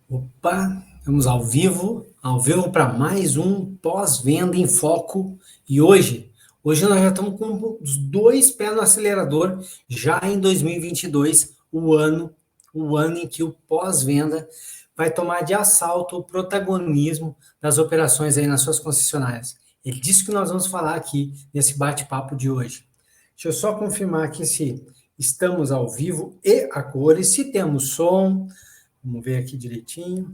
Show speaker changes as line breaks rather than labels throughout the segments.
Opa, estamos ao vivo para mais um pós-venda em foco. E hoje nós já estamos com os dois pés no acelerador, já em 2022, o ano em que o pós-venda vai tomar de assalto o protagonismo das operações aí nas suas concessionárias. É disso que nós vamos falar aqui nesse bate-papo de hoje. Deixa eu só confirmar aqui se estamos ao vivo e a cores, se temos som. Vamos ver aqui direitinho.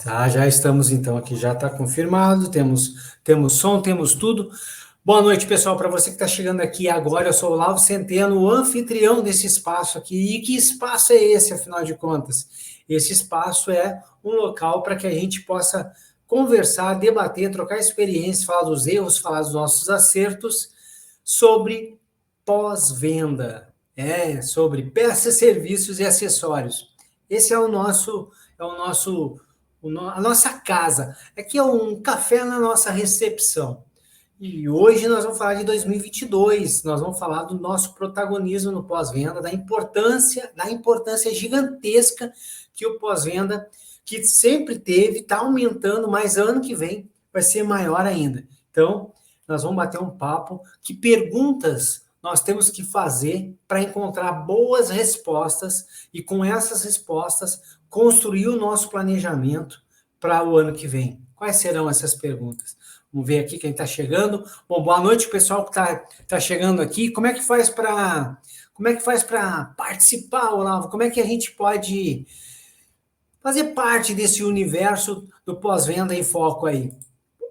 Tá, já estamos então aqui, já está confirmado, temos som, temos tudo. Boa noite, pessoal, para você que está chegando aqui agora, eu sou o Olavo Centeno, o anfitrião desse espaço aqui. E que espaço é esse, afinal de contas? Esse espaço é um local para que a gente possa conversar, debater, trocar experiências, falar dos erros, falar dos nossos acertos sobre pós-venda. Sobre peças, serviços e acessórios. Esse é a nossa casa. Aqui é um café na nossa recepção. E hoje nós vamos falar de 2022. Nós vamos falar do nosso protagonismo no pós-venda, da importância gigantesca que o pós-venda, que sempre teve, está aumentando, mas ano que vem vai ser maior ainda. Então, nós vamos bater um papo. Que perguntas nós temos que fazer para encontrar boas respostas e, com essas respostas, construir o nosso planejamento para o ano que vem? Quais serão essas perguntas? Vamos ver aqui quem está chegando. Bom, boa noite, pessoal que tá chegando aqui. Como é que faz para participar, Olavo? Como é que a gente pode fazer parte desse universo do pós-venda em foco aí?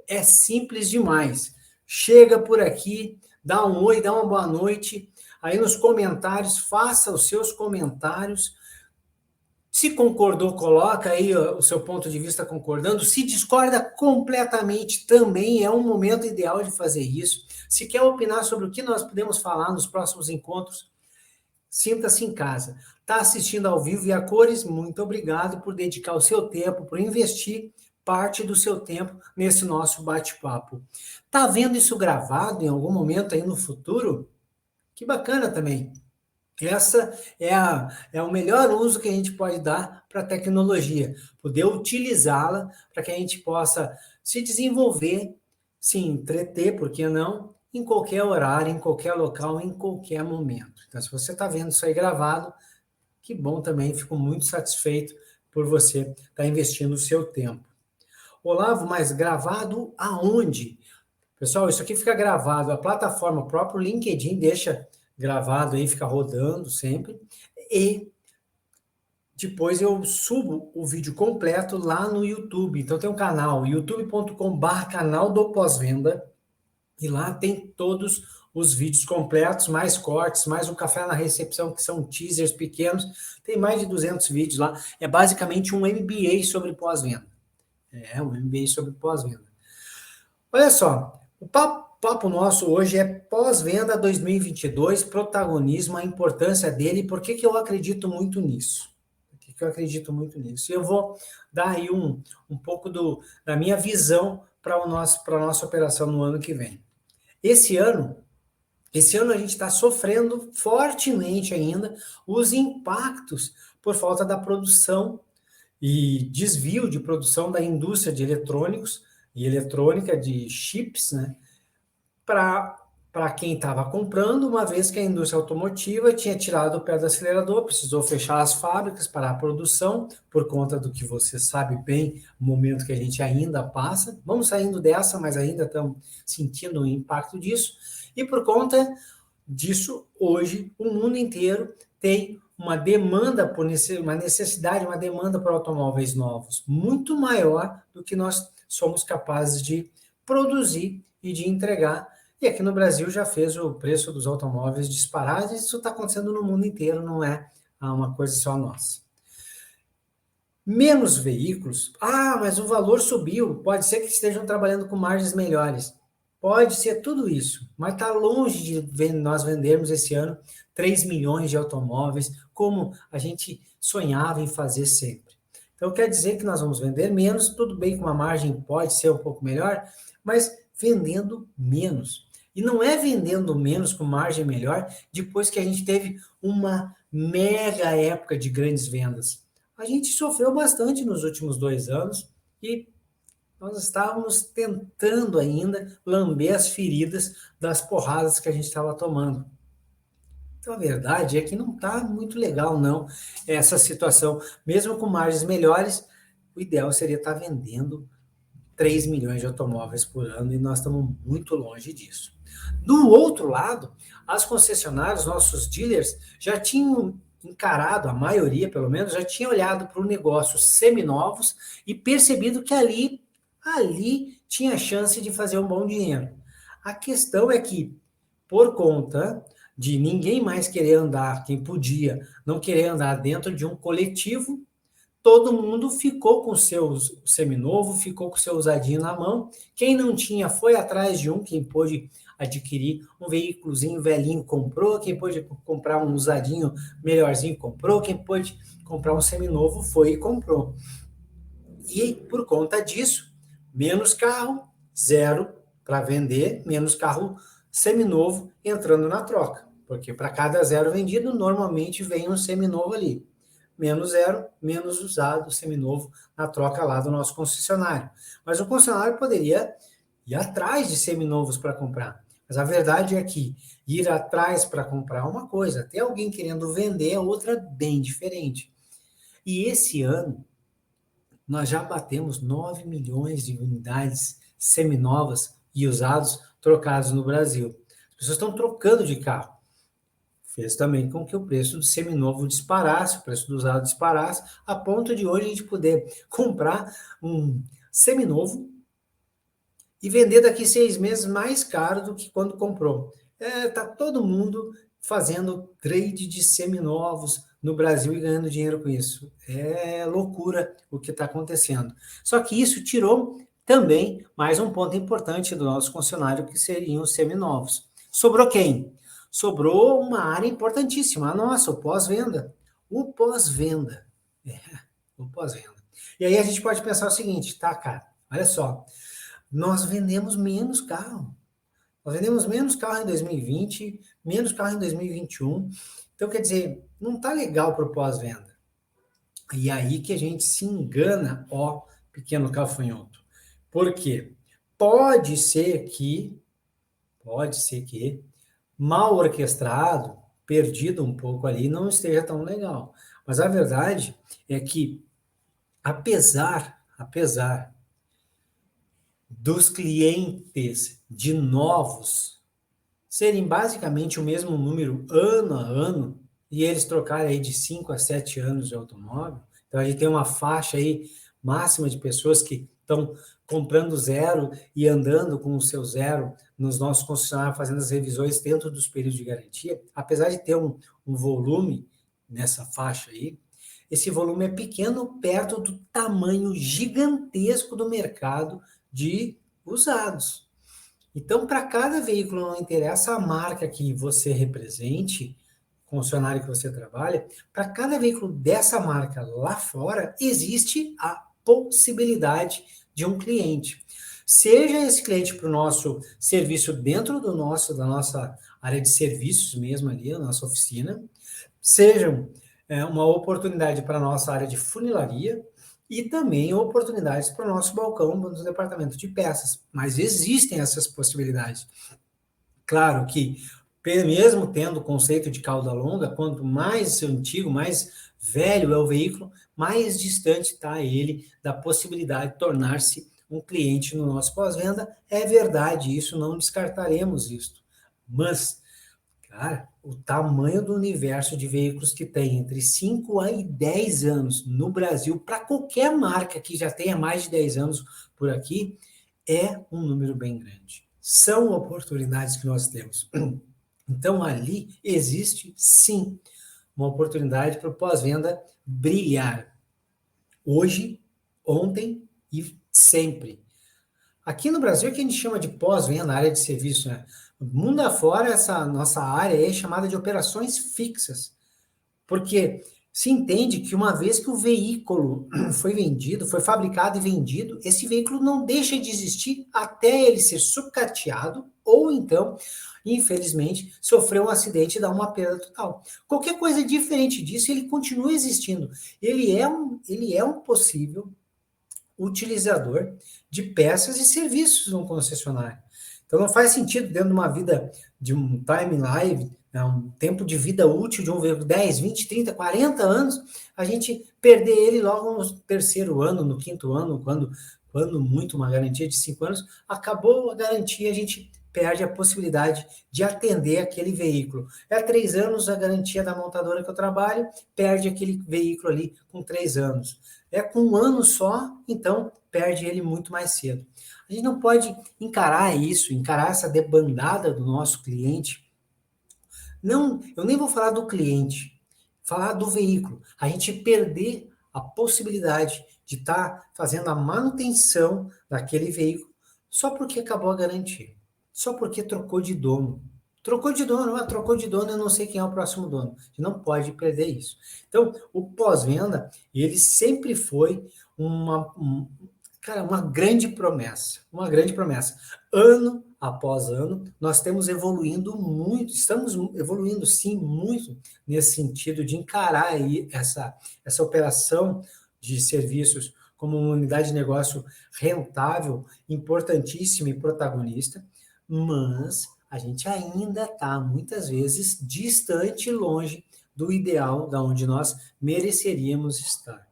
É simples demais. Chega por aqui, dá um oi, dá uma boa noite. Aí nos comentários, faça os seus comentários. Se concordou, coloca aí o seu ponto de vista concordando. Se discorda completamente, também é um momento ideal de fazer isso. Se quer opinar sobre o que nós podemos falar nos próximos encontros, sinta-se em casa. Está assistindo ao vivo e a cores? Muito obrigado por dedicar o seu tempo, por investir parte do seu tempo nesse nosso bate-papo. Tá vendo isso gravado em algum momento aí no futuro? Que bacana também. Essa é o melhor uso que a gente pode dar para a tecnologia, poder utilizá-la para que a gente possa se desenvolver, se entreter, por que não, em qualquer horário, em qualquer local, em qualquer momento. Então, se você está vendo isso aí gravado, que bom também, fico muito satisfeito por você estar investindo o seu tempo. Olavo, mas gravado aonde? Pessoal, isso aqui fica gravado, a plataforma, o próprio LinkedIn deixa gravado aí, fica rodando sempre, e depois eu subo o vídeo completo lá no YouTube. Então tem um canal, youtube.com/canal do pós-venda, e lá tem todos os vídeos completos, mais cortes, mais um café na recepção, que são teasers pequenos, tem mais de 200 vídeos lá, é basicamente um MBA sobre pós-venda. Um MBA sobre pós-venda. Olha só, o papo nosso hoje é pós-venda 2022, protagonismo, a importância dele, por que eu acredito muito nisso? Eu vou dar aí um pouco da minha visão para a nossa operação no ano que vem. Esse ano a gente está sofrendo fortemente ainda os impactos por falta da produção e desvio de produção da indústria de eletrônicos e eletrônica, de chips, né, para quem estava comprando, uma vez que a indústria automotiva tinha tirado o pé do acelerador, precisou fechar as fábricas, parar a produção, por conta do que você sabe bem, o momento que a gente ainda passa. Vamos saindo dessa, mas ainda estamos sentindo o impacto disso. E por conta disso, hoje, o mundo inteiro tem uma demanda uma necessidade, uma demanda por automóveis novos, muito maior do que nós somos capazes de produzir e de entregar. E aqui no Brasil já fez o preço dos automóveis disparar, e isso está acontecendo no mundo inteiro, não é uma coisa só nossa. Menos veículos, mas o valor subiu, pode ser que estejam trabalhando com margens melhores. Pode ser tudo isso, mas está longe de nós vendermos esse ano 3 milhões de automóveis, como a gente sonhava em fazer sempre. Então, quer dizer que nós vamos vender menos, tudo bem que uma margem pode ser um pouco melhor, mas vendendo menos. E não é vendendo menos com margem melhor depois que a gente teve uma mega época de grandes vendas. A gente sofreu bastante nos últimos 2 anos e nós estávamos tentando ainda lamber as feridas das porradas que a gente estava tomando. Então, a verdade é que não está muito legal, não, essa situação. Mesmo com margens melhores, o ideal seria estar vendendo 3 milhões de automóveis por ano e nós estamos muito longe disso. Do outro lado, as concessionárias, nossos dealers, já tinham encarado, a maioria pelo menos, já tinha olhado para o negócio seminovos e percebido que ali tinha chance de fazer um bom dinheiro. A questão é que, por conta de ninguém mais querer andar, quem podia, não querer andar dentro de um coletivo, todo mundo ficou com o seu seminovo, ficou com o seu usadinho na mão. Quem não tinha foi atrás de um, quem pôde adquirir um veículozinho velhinho comprou, quem pôde comprar um usadinho melhorzinho comprou, quem pôde comprar um seminovo foi e comprou. E por conta disso, menos carro, zero para vender, menos carro seminovo entrando na troca. Porque para cada zero vendido, normalmente vem um seminovo ali. Menos zero, menos usado, seminovo, na troca lá do nosso concessionário. Mas o concessionário poderia ir atrás de seminovos para comprar. Mas a verdade é que ir atrás para comprar é uma coisa, ter alguém querendo vender é outra bem diferente. E esse ano, nós já batemos 9 milhões de unidades seminovas e usados trocados no Brasil. As pessoas estão trocando de carro. Fez também com que o preço do seminovo disparasse, o preço do usado disparasse, a ponto de hoje a gente poder comprar um seminovo e vender daqui 6 meses mais caro do que quando comprou. Tá todo mundo fazendo trade de seminovos no Brasil e ganhando dinheiro com isso. É loucura o que está acontecendo. Só que isso tirou também mais um ponto importante do nosso concessionário, que seriam os seminovos. Sobrou quem? Sobrou uma área importantíssima, a nossa, o pós-venda. O pós-venda. O pós-venda. E aí a gente pode pensar o seguinte, tá, cara? Olha só, nós vendemos menos carro. Nós vendemos menos carro em 2020, menos carro em 2021. Então, quer dizer, não está legal para o pós-venda. E aí que a gente se engana, ó, pequeno gafanhoto. Por quê? Pode ser que, mal orquestrado, perdido um pouco ali, não esteja tão legal. Mas a verdade é que, apesar dos clientes de novos serem basicamente o mesmo número ano a ano, e eles trocarem aí de 5 a 7 anos de automóvel, então a gente tem uma faixa aí máxima de pessoas que estão comprando zero e andando com o seu zero nos nossos concessionários, fazendo as revisões dentro dos períodos de garantia, apesar de ter um volume nessa faixa aí, esse volume é pequeno perto do tamanho gigantesco do mercado de usados. Então, para cada veículo, não interessa a marca que você represente, concessionário que você trabalha, para cada veículo dessa marca lá fora, existe a possibilidade de um cliente. Seja esse cliente para o nosso serviço dentro da nossa área de serviços mesmo ali, a nossa oficina, seja uma oportunidade para a nossa área de funilaria, e também oportunidades para o nosso balcão no departamento de peças. Mas existem essas possibilidades. Claro que, mesmo tendo o conceito de cauda longa, quanto mais antigo, mais velho é o veículo, mais distante está ele da possibilidade de tornar-se um cliente no nosso pós-venda. É verdade, isso não descartaremos isso. Mas, cara, o tamanho do universo de veículos que tem entre 5 e 10 anos no Brasil, para qualquer marca que já tenha mais de 10 anos por aqui, é um número bem grande. São oportunidades que nós temos. Então, ali existe, sim, uma oportunidade para o pós-venda brilhar. Hoje, ontem e sempre. Aqui no Brasil, que a gente chama de pós-venda, área de serviço, né? Mundo afora, essa nossa área é chamada de operações fixas, porque se entende que uma vez que o veículo foi vendido, foi fabricado e vendido, esse veículo não deixa de existir até ele ser sucateado ou então, infelizmente, sofreu um acidente e dá uma perda total. Qualquer coisa diferente disso, ele continua existindo. Ele é um possível utilizador de peças e serviços no concessionário. Então não faz sentido, dentro de uma vida, de um time life, né, um tempo de vida útil de um veículo, 10, 20, 30, 40 anos, a gente perder ele logo no terceiro ano, no quinto ano, quando muito, uma garantia de 5 anos, acabou a garantia, a gente perde a possibilidade de atender aquele veículo. É 3 anos a garantia da montadora que eu trabalho, perde aquele veículo ali com 3 anos. É com 1 ano só, então perde ele muito mais cedo. A gente não pode encarar isso, encarar essa debandada do nosso cliente. Não, eu nem vou falar do cliente, falar do veículo. A gente perder a possibilidade de estar fazendo a manutenção daquele veículo só porque acabou a garantia, só porque trocou de dono. Trocou de dono, trocou de dono, eu não sei quem é o próximo dono. A gente não pode perder isso. Então, o pós-venda, ele sempre foi uma grande promessa, uma grande promessa. Ano após ano, nós estamos evoluindo muito, estamos evoluindo sim muito nesse sentido de encarar aí essa operação de serviços como uma unidade de negócio rentável, importantíssima e protagonista, mas a gente ainda está, muitas vezes, distante e longe do ideal da onde nós mereceríamos estar.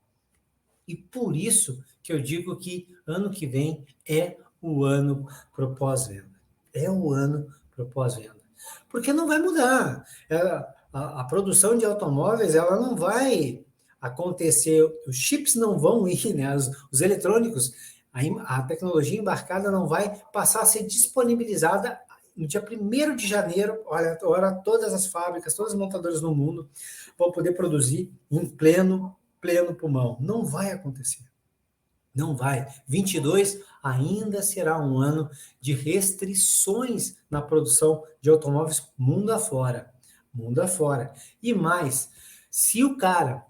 E por isso que eu digo que ano que vem é o ano para o pós-venda. É o ano para o pós-venda. Porque não vai mudar. A produção de automóveis, ela não vai acontecer, os chips não vão ir, né? Os eletrônicos, a tecnologia embarcada não vai passar a ser disponibilizada no dia 1º de janeiro. Olha, agora todas as fábricas, todas as montadoras no mundo vão poder produzir em pleno pulmão. Não vai acontecer. Não vai. 22 ainda será um ano de restrições na produção de automóveis mundo afora. Mundo afora. E mais, se o cara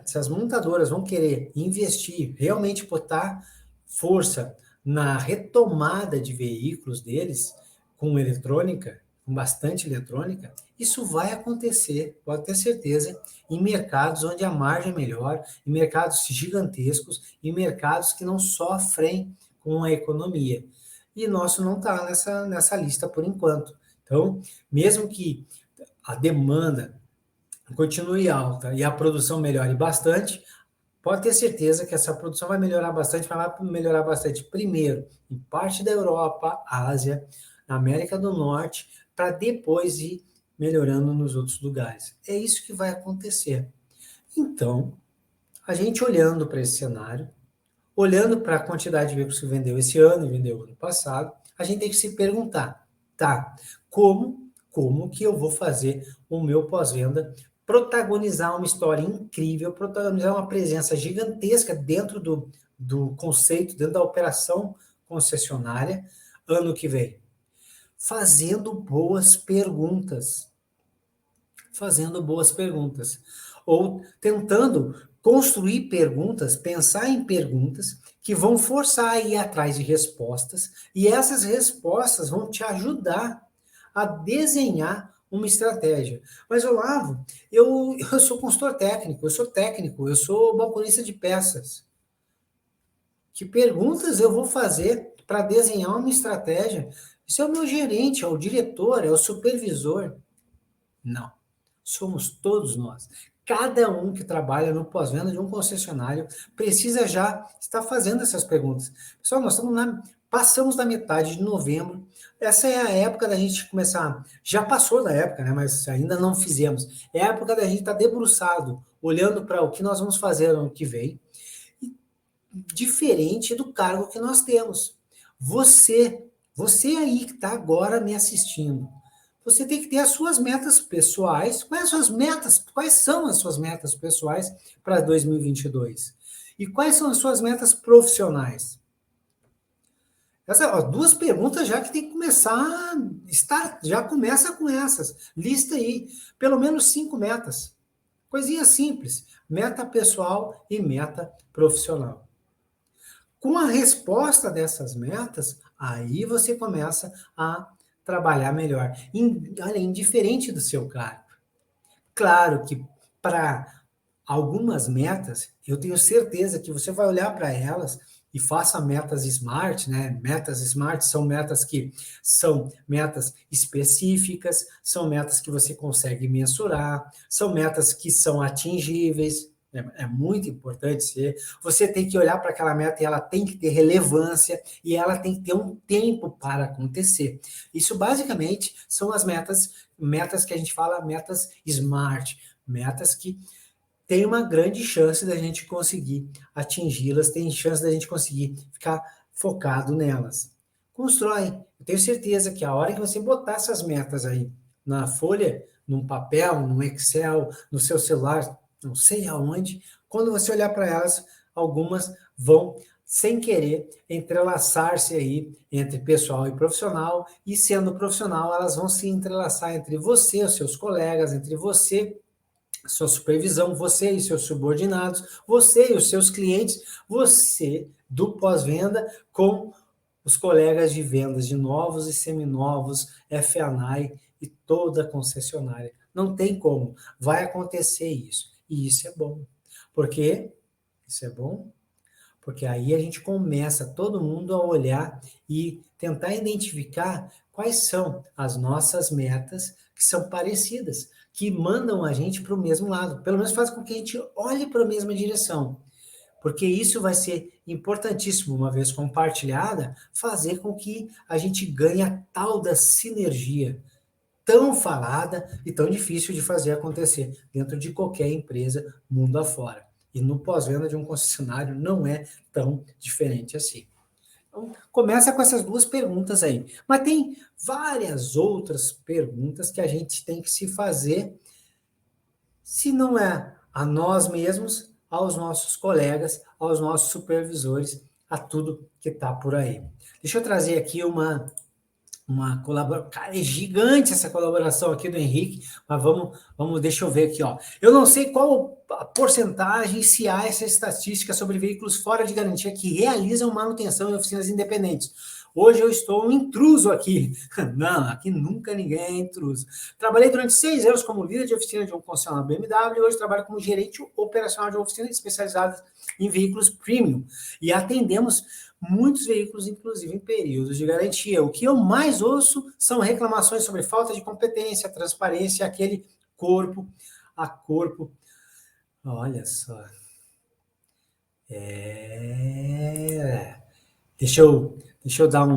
se as montadoras vão querer investir, realmente botar força na retomada de veículos deles com eletrônica, com bastante eletrônica, isso vai acontecer, pode ter certeza, em mercados onde a margem é melhor, em mercados gigantescos, em mercados que não sofrem com a economia. E nosso não está nessa lista por enquanto. Então, mesmo que a demanda continue alta e a produção melhore bastante, pode ter certeza que essa produção vai melhorar bastante, primeiro em parte da Europa, Ásia, na América do Norte, para depois ir melhorando nos outros lugares. É isso que vai acontecer. Então, a gente olhando para esse cenário, olhando para a quantidade de veículos que vendeu esse ano e vendeu ano passado, a gente tem que se perguntar, tá, como que eu vou fazer o meu pós-venda protagonizar uma história incrível, protagonizar uma presença gigantesca dentro do conceito, dentro da operação concessionária, ano que vem? Fazendo boas perguntas. Fazendo boas perguntas. Ou tentando construir perguntas, pensar em perguntas que vão forçar a ir atrás de respostas, e essas respostas vão te ajudar a desenhar uma estratégia. Mas, Olavo, eu sou consultor técnico, eu sou balconista de peças. Que perguntas eu vou fazer para desenhar uma estratégia? Isso é o meu gerente, é o diretor, é o supervisor. Não. Somos todos nós. Cada um que trabalha no pós-venda de um concessionário precisa já estar fazendo essas perguntas. Pessoal, nós passamos da metade de novembro. Essa é a época da gente começar. Já passou da época, né? Mas ainda não fizemos. É a época da gente estar debruçado, olhando para o que nós vamos fazer ano que vem, diferente do cargo que nós temos. Você aí que está agora me assistindo, você tem que ter as suas metas pessoais. Quais são as suas metas pessoais para 2022? E quais são as suas metas profissionais? Essas 2 perguntas já que tem que começar, já começa com essas. Lista aí, pelo menos 5 metas. Coisinha simples, meta pessoal e meta profissional. Com a resposta dessas metas, Aí você começa a trabalhar melhor, indiferente do seu cargo. Claro que para algumas metas, eu tenho certeza que você vai olhar para elas e faça metas smart, né? Metas smart são metas que são metas específicas, são metas que você consegue mensurar, são metas que são atingíveis. É muito importante ser. Você tem que olhar para aquela meta e ela tem que ter relevância e ela tem que ter um tempo para acontecer. Isso basicamente são as metas que a gente fala, metas smart, metas que tem uma grande chance da gente conseguir atingi-las, tem chance da gente conseguir ficar focado nelas. Constrói. Eu tenho certeza que a hora que você botar essas metas aí na folha, num papel, num Excel, no seu celular, não sei aonde, quando você olhar para elas, algumas vão, sem querer, entrelaçar-se aí entre pessoal e profissional, e sendo profissional, elas vão se entrelaçar entre você, os seus colegas, entre você, sua supervisão, você e seus subordinados, você e os seus clientes, você do pós-venda com os colegas de vendas de novos e seminovos, F&I e toda a concessionária. Não tem como, vai acontecer isso. E isso é bom. Por quê? Isso é bom porque aí a gente começa todo mundo a olhar e tentar identificar quais são as nossas metas que são parecidas, que mandam a gente para o mesmo lado, pelo menos faz com que a gente olhe para a mesma direção, porque isso vai ser importantíssimo, uma vez compartilhada, fazer com que a gente ganhe a tal da sinergia, tão falada e tão difícil de fazer acontecer dentro de qualquer empresa mundo afora. E no pós-venda de um concessionário não é tão diferente assim. Então, começa com essas duas perguntas aí. Mas tem várias outras perguntas que a gente tem que se fazer, se não é a nós mesmos, aos nossos colegas, aos nossos supervisores, a tudo que está por aí. Deixa eu trazer aqui uma colaboração. Cara, é gigante essa colaboração aqui do Henrique, mas deixa eu ver aqui, ó. Eu não sei qual a porcentagem, se há essa estatística sobre veículos fora de garantia que realizam manutenção em oficinas independentes. Hoje eu estou um intruso aqui. Não, aqui nunca ninguém é intruso. Trabalhei durante 6 anos como líder de oficina de um concessionário BMW e hoje trabalho como gerente operacional de uma oficina especializada em veículos premium. E atendemos muitos veículos, inclusive em períodos de garantia. O que eu mais ouço são reclamações sobre falta de competência, transparência, aquele corpo a corpo. Olha só. Deixa eu dar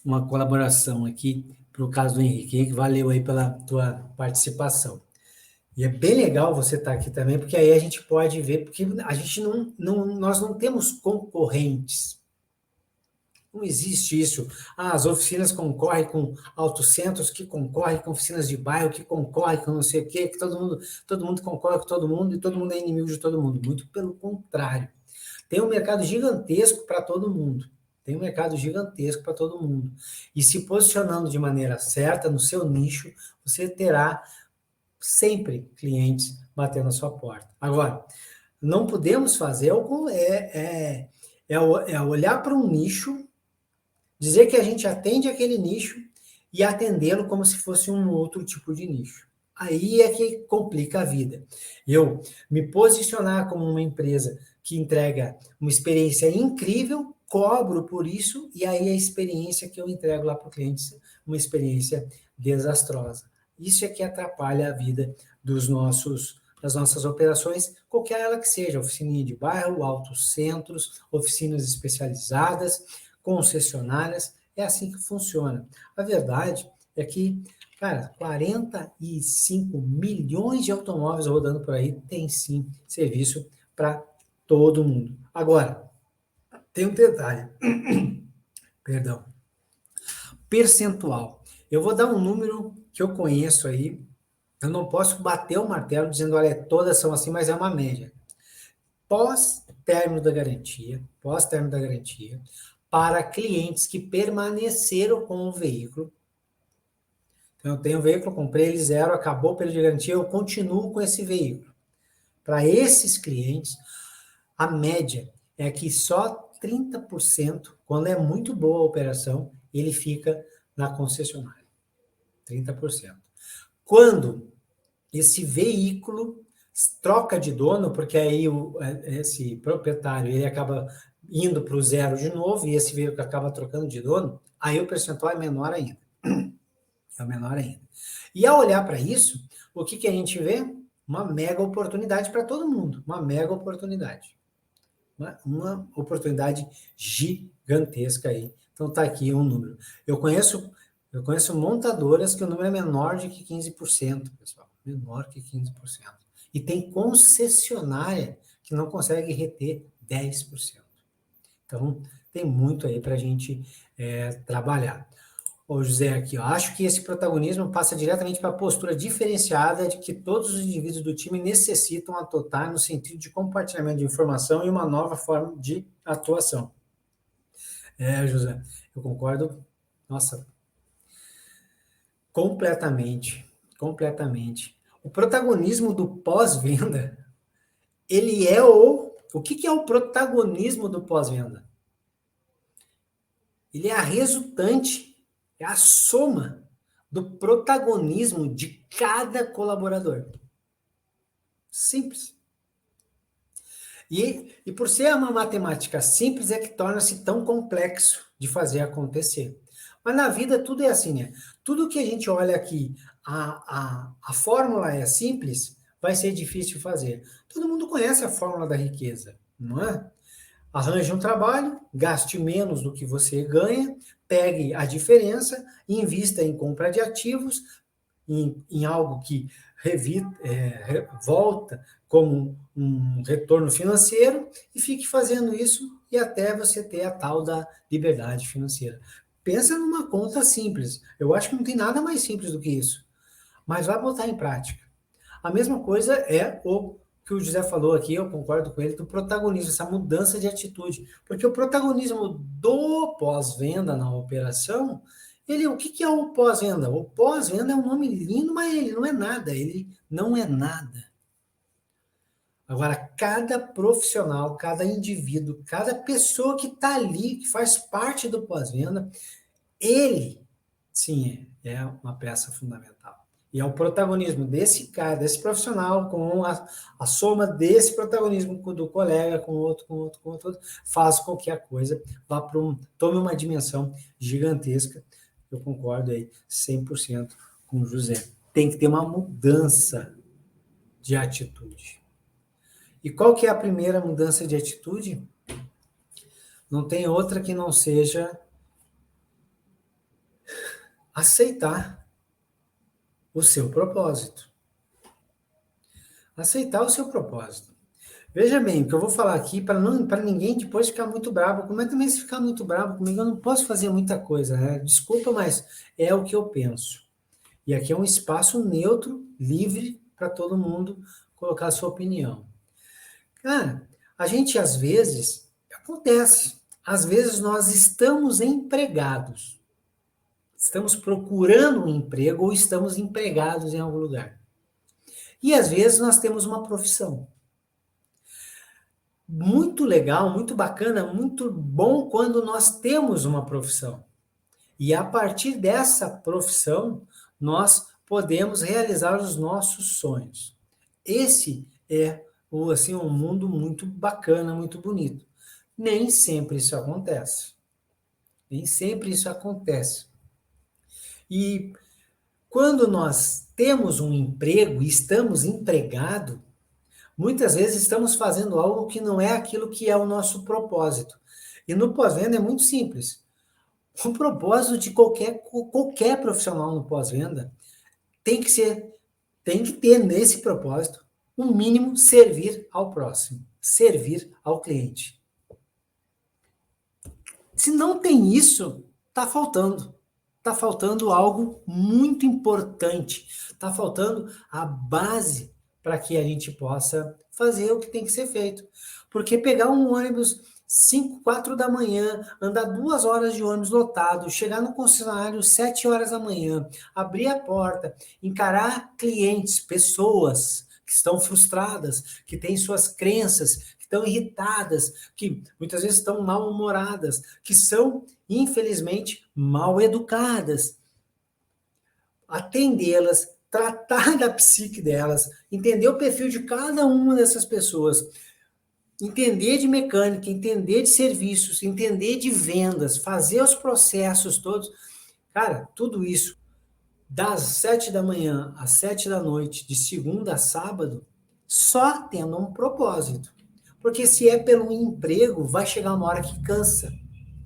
uma colaboração aqui para o caso do Henrique. Valeu aí pela tua participação. E é bem legal você estar aqui também, porque aí a gente pode ver, porque a gente nós não temos concorrentes. Não existe isso. As oficinas concorrem com autocentros, que concorrem com oficinas de bairro, que concorrem com não sei o quê, que todo mundo concorre com todo mundo e todo mundo é inimigo de todo mundo. Muito pelo contrário. Tem um mercado gigantesco para todo mundo. Tem um mercado gigantesco para todo mundo. E se posicionando de maneira certa no seu nicho, você terá sempre clientes batendo a sua porta. Agora, não podemos fazer olhar para um nicho, dizer que a gente atende aquele nicho e atendê-lo como se fosse um outro tipo de nicho. Aí é que complica a vida. Eu me posicionar como uma empresa que entrega uma experiência incrível, cobro por isso, e aí a experiência que eu entrego lá para o cliente, uma experiência desastrosa. Isso é que atrapalha a vida das nossas operações, qualquer ela que seja, oficina de bairro, autocentros, oficinas especializadas, concessionárias, é assim que funciona. A verdade é que, cara, 45 milhões de automóveis rodando por aí tem sim serviço para todo mundo. Agora, tem um detalhe, perdão, percentual. Eu vou dar um número que eu conheço aí, eu não posso bater o martelo dizendo, olha, todas são assim, mas é uma média. Pós-término da garantia, para clientes que permaneceram com o veículo. Então, eu tenho um veículo, comprei ele zero, acabou o período de garantia, eu continuo com esse veículo. Para esses clientes, a média é que só 30%, quando é muito boa a operação, ele fica na concessionária. 30%. Quando esse veículo troca de dono, porque aí esse proprietário ele acaba indo para o zero de novo e esse veículo acaba trocando de dono, aí o percentual é menor ainda. É menor ainda. E ao olhar para isso, o que a gente vê? Uma mega oportunidade para todo mundo. Uma mega oportunidade. Uma oportunidade gigantesca aí. Então tá aqui um número. Eu conheço montadoras que o número é menor de que 15%, pessoal. Menor que 15%. E tem concessionária que não consegue reter 10%. Então, tem muito aí para a gente trabalhar. Ô José, aqui, ó, acho que esse protagonismo passa diretamente para a postura diferenciada de que todos os indivíduos do time necessitam adotar no sentido de compartilhamento de informação e uma nova forma de atuação. José, eu concordo, nossa, completamente. O protagonismo do pós-venda, ele é o que é o protagonismo do pós-venda? Ele é a resultante, é a soma do protagonismo de cada colaborador. Simples. E por ser uma matemática simples é que torna-se tão complexo de fazer acontecer. Mas na vida tudo é assim, né? Tudo que a gente olha aqui, a fórmula é simples, vai ser difícil de fazer. Todo mundo conhece a fórmula da riqueza, não é? Arranje um trabalho, gaste menos do que você ganha, pegue a diferença, invista em compra de ativos, em algo que volta como um retorno financeiro e fique fazendo isso e até você ter a tal da liberdade financeira. Pensa numa conta simples. Eu acho que não tem nada mais simples do que isso. Mas vai botar em prática. A mesma coisa é o que o José falou aqui, eu concordo com ele, do protagonismo, essa mudança de atitude. Porque o protagonismo do pós-venda na operação, o que é o pós-venda? O pós-venda é um nome lindo, mas ele não é nada, ele não é nada. Agora, cada profissional, cada indivíduo, cada pessoa que está ali, que faz parte do pós-venda, ele, sim, é uma peça fundamental. E é o protagonismo desse cara, desse profissional, com a soma desse protagonismo do colega, com outro, faz com que a coisa tome uma dimensão gigantesca. Eu concordo aí 100% com o José. Tem que ter uma mudança de atitude. E qual que é a primeira mudança de atitude? Não tem outra que não seja aceitar o seu propósito. Aceitar o seu propósito. Veja bem, o que eu vou falar aqui, para ninguém depois ficar muito bravo. Como é que também se ficar muito bravo comigo? Eu não posso fazer muita coisa, né? Desculpa, mas é o que eu penso. E aqui é um espaço neutro, livre, para todo mundo colocar a sua opinião. Cara, a gente às vezes, acontece, às vezes nós estamos empregados. Estamos procurando um emprego ou estamos empregados em algum lugar. E às vezes nós temos uma profissão. Muito legal, muito bacana, muito bom quando nós temos uma profissão. E a partir dessa profissão, nós podemos realizar os nossos sonhos. Esse é um mundo muito bacana, muito bonito. Nem sempre isso acontece. Nem sempre isso acontece. E quando nós temos um emprego e estamos empregados, muitas vezes estamos fazendo algo que não é aquilo que é o nosso propósito. E no pós-venda é muito simples. O propósito de qualquer profissional no pós-venda tem que ter nesse propósito, o mínimo, servir ao próximo, servir ao cliente. Se não tem isso, está faltando. Está faltando algo muito importante. Está faltando a base para que a gente possa fazer o que tem que ser feito. Porque pegar um ônibus 4 da manhã, andar 2 horas de ônibus lotado, chegar no concessionário 7 horas da manhã, abrir a porta, encarar clientes, pessoas que estão frustradas, que têm suas crenças, que estão irritadas, que muitas vezes estão mal-humoradas, que são, infelizmente, mal educadas. Atendê-las, tratar da psique delas, entender o perfil de cada uma dessas pessoas, entender de mecânica, entender de serviços, entender de vendas, fazer os processos todos. Cara, tudo isso das 7 da manhã às 7 da noite, de segunda a sábado, só tendo um propósito. Porque se é pelo emprego, vai chegar uma hora que cansa.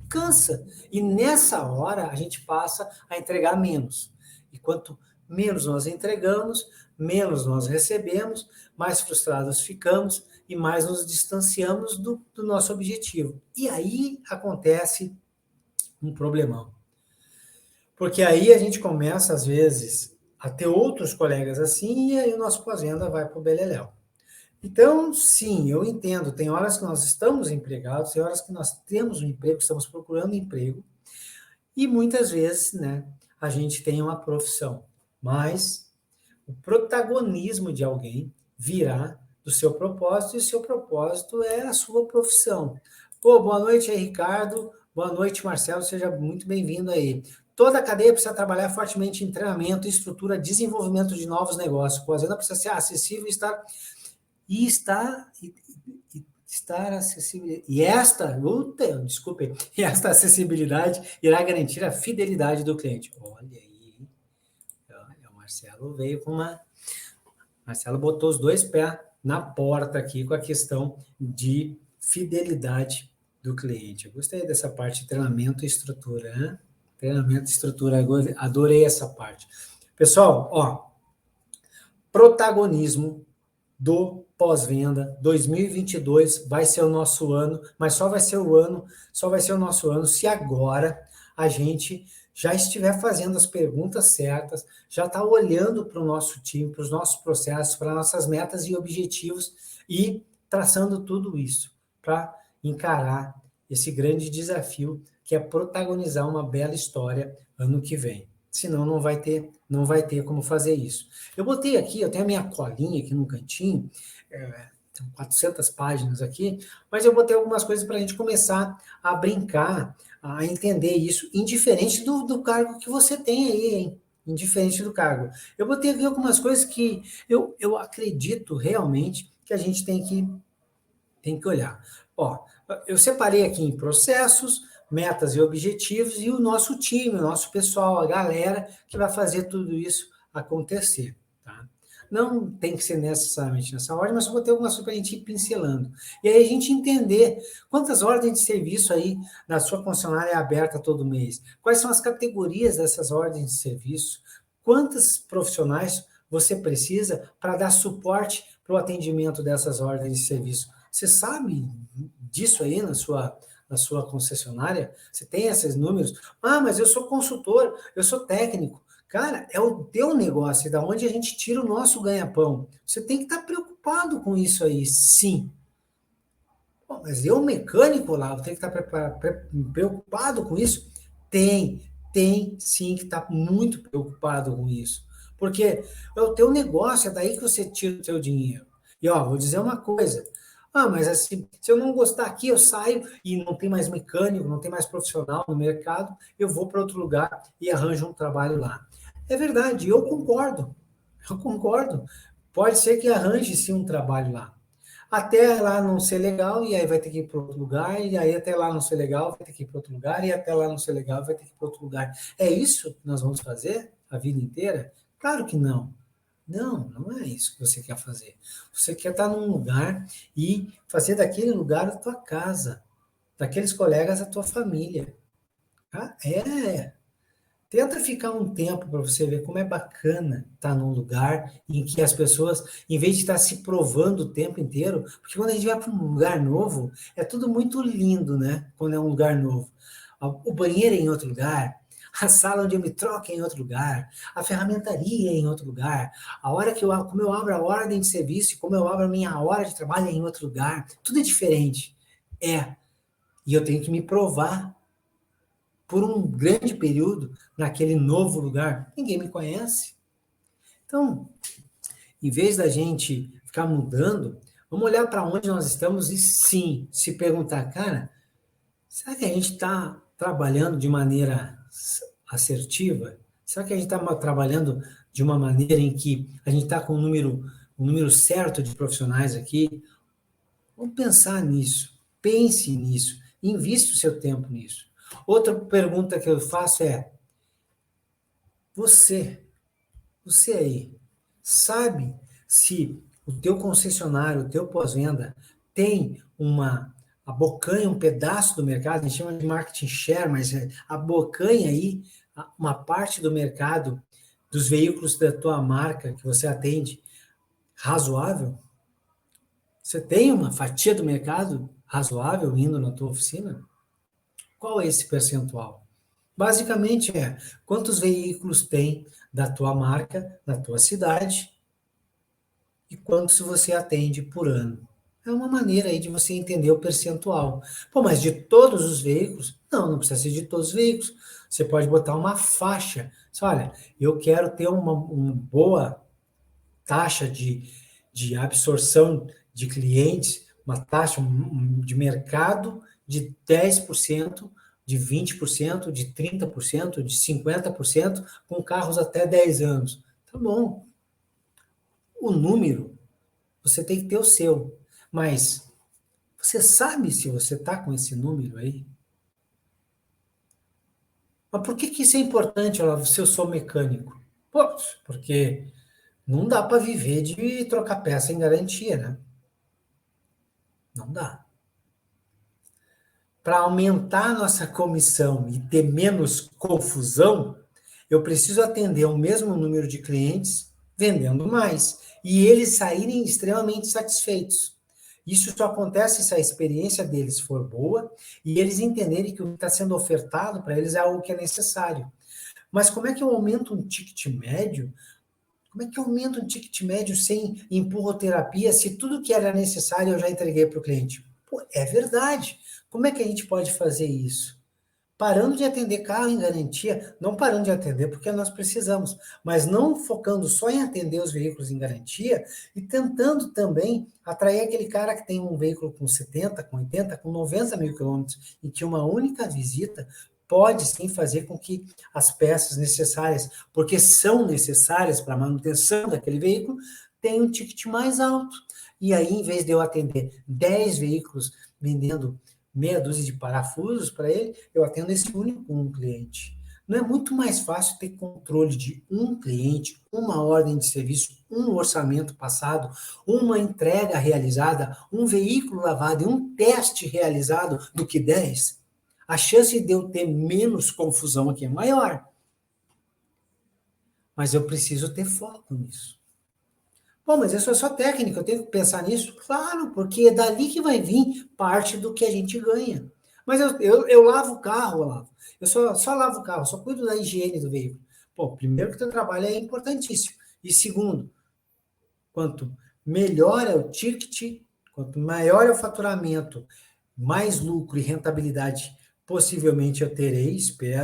Cansa. E nessa hora a gente passa a entregar menos. E quanto menos nós entregamos, menos nós recebemos, mais frustrados ficamos e mais nos distanciamos do nosso objetivo. E aí acontece um problemão. Porque aí a gente começa, às vezes, a ter outros colegas assim, e aí o nosso pós-venda vai para o beleléu. Então, sim, eu entendo, tem horas que nós estamos empregados, tem horas que nós temos um emprego, estamos procurando emprego, e muitas vezes, né, a gente tem uma profissão, mas o protagonismo de alguém virá do seu propósito, e o seu propósito é a sua profissão. Pô, boa noite aí, Ricardo, boa noite, Marcelo, seja muito bem-vindo aí. Toda a cadeia precisa trabalhar fortemente em treinamento, estrutura, desenvolvimento de novos negócios. A Fazenda precisa ser acessível e estar acessível. E esta acessibilidade irá garantir a fidelidade do cliente. Olha aí, o Marcelo veio com uma... Marcelo botou os dois pés na porta aqui com a questão de fidelidade do cliente. Eu gostei dessa parte de treinamento e estrutura, né? Treinamento e estrutura, adorei essa parte. Pessoal, ó, protagonismo do pós-venda 2022 vai ser o nosso ano, mas só vai ser o nosso ano se agora a gente já estiver fazendo as perguntas certas, já está olhando para o nosso time, para os nossos processos, para nossas metas e objetivos e traçando tudo isso para encarar esse grande desafio que é protagonizar uma bela história ano que vem. Senão não vai ter como fazer isso. Eu botei aqui, eu tenho a minha colinha aqui no cantinho, tem 400 páginas aqui, mas eu botei algumas coisas para a gente começar a brincar, a entender isso, indiferente do cargo que você tem aí, hein? Indiferente do cargo. Eu botei aqui algumas coisas que eu acredito realmente que a gente tem que olhar. Ó, eu separei aqui em processos, metas e objetivos, e o nosso time, o nosso pessoal, a galera que vai fazer tudo isso acontecer. Tá? Não tem que ser necessariamente nessa ordem, mas eu vou ter algumas coisas para a gente ir pincelando. E aí a gente entender quantas ordens de serviço aí na sua concessionária é aberta todo mês, quais são as categorias dessas ordens de serviço, quantos profissionais você precisa para dar suporte para o atendimento dessas ordens de serviço. Você sabe disso aí na sua concessionária? Você tem esses números? Ah, mas eu sou consultor, eu sou técnico. Cara, é o teu negócio, é da onde a gente tira o nosso ganha-pão. Você tem que estar preocupado com isso aí, sim. Bom, mas eu, mecânico lá, eu tenho que estar preocupado com isso? Tem sim que estar muito preocupado com isso. Porque é o teu negócio, é daí que você tira o teu dinheiro. E, ó, vou dizer uma coisa. Ah, mas assim, se eu não gostar aqui, eu saio e não tem mais mecânico, não tem mais profissional no mercado, eu vou para outro lugar e arranjo um trabalho lá. É verdade, eu concordo. Pode ser que arranje sim um trabalho lá. Até lá não ser legal, e aí vai ter que ir para outro lugar, e aí até lá não ser legal, vai ter que ir para outro lugar, e até lá não ser legal, vai ter que ir para outro lugar. É isso que nós vamos fazer a vida inteira? Claro que não. Não é isso que você quer fazer. Você quer estar num lugar e fazer daquele lugar a tua casa, daqueles colegas a tua família. Tá? Tenta ficar um tempo para você ver como é bacana estar num lugar em que as pessoas, em vez de estar se provando o tempo inteiro, porque quando a gente vai para um lugar novo, é tudo muito lindo, né? Quando é um lugar novo. O banheiro é em outro lugar, a sala onde eu me troco é em outro lugar, a ferramentaria é em outro lugar, a hora como eu abro a ordem de serviço, como eu abro a minha hora de trabalho é em outro lugar, tudo é diferente. E eu tenho que me provar por um grande período naquele novo lugar. Ninguém me conhece. Então, em vez da gente ficar mudando, Vamos olhar para onde nós estamos e sim, se perguntar, cara, será que a gente está trabalhando de maneira assertiva? Será que a gente está trabalhando de uma maneira em que a gente está com um número certo de profissionais aqui? Vamos pensar nisso, pense nisso, invista o seu tempo nisso. Outra pergunta que eu faço é, você aí, sabe se o teu concessionário, o teu pós-venda tem abocanha um pedaço do mercado, a gente chama de marketing share, mas abocanha aí uma parte do mercado dos veículos da tua marca que você atende razoável? Você tem uma fatia do mercado razoável indo na tua oficina? Qual é esse percentual? Basicamente quantos veículos tem da tua marca, na tua cidade, e quantos você atende por ano. É uma maneira aí de você entender o percentual. Pô, mas de todos os veículos? Não, não precisa ser de todos os veículos. Você pode botar uma faixa. Olha, eu quero ter uma boa taxa de absorção de clientes, uma taxa de mercado de 10%, de 20%, de 30%, de 50%, com carros até 10 anos. Tá bom. O número, você tem que ter o seu. Mas você sabe se você está com esse número aí? Mas por que isso é importante, Olavo, se eu sou mecânico? Pô, porque não dá para viver de trocar peça em garantia, né? Não dá. Para aumentar a nossa comissão e ter menos confusão, eu preciso atender o mesmo número de clientes vendendo mais e eles saírem extremamente satisfeitos. Isso só acontece se a experiência deles for boa e eles entenderem que o que está sendo ofertado para eles é algo que é necessário. Mas como é que eu aumento um ticket médio? Como é que eu aumento um ticket médio sem empurroterapia se tudo que era necessário eu já entreguei para o cliente? Pô, é verdade. Como é que a gente pode fazer isso? Parando de atender carro em garantia, não parando de atender porque nós precisamos, mas não focando só em atender os veículos em garantia e tentando também atrair aquele cara que tem um veículo com 70, com 80, com 90 mil quilômetros e que uma única visita pode sim fazer com que as peças necessárias, porque são necessárias para a manutenção daquele veículo, tenham um ticket mais alto. E aí, em vez de eu atender 10 veículos vendendo meia dúzia de parafusos para ele, eu atendo esse único um cliente. Não é muito mais fácil ter controle de um cliente, uma ordem de serviço, um orçamento passado, uma entrega realizada, um veículo lavado e um teste realizado do que 10? A chance de eu ter menos confusão aqui é maior. Mas eu preciso ter foco nisso. Bom, mas isso é só técnica, eu tenho que pensar nisso? Claro, porque é dali que vai vir parte do que a gente ganha. Mas eu lavo o carro, Olavo. Eu só lavo o carro, só cuido da higiene do veículo. Pô, primeiro que o teu trabalho é importantíssimo. E segundo, quanto melhor é o ticket, quanto maior é o faturamento, mais lucro e rentabilidade possivelmente eu terei,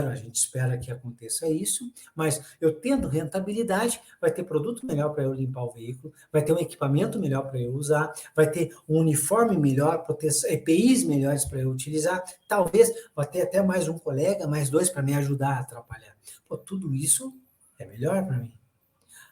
a gente espera que aconteça isso, mas eu tendo rentabilidade, vai ter produto melhor para eu limpar o veículo, vai ter um equipamento melhor para eu usar, vai ter um uniforme melhor, EPIs melhores para eu utilizar, talvez vai ter até mais um colega, mais dois para me ajudar a trabalhar. Pô, tudo isso é melhor para mim.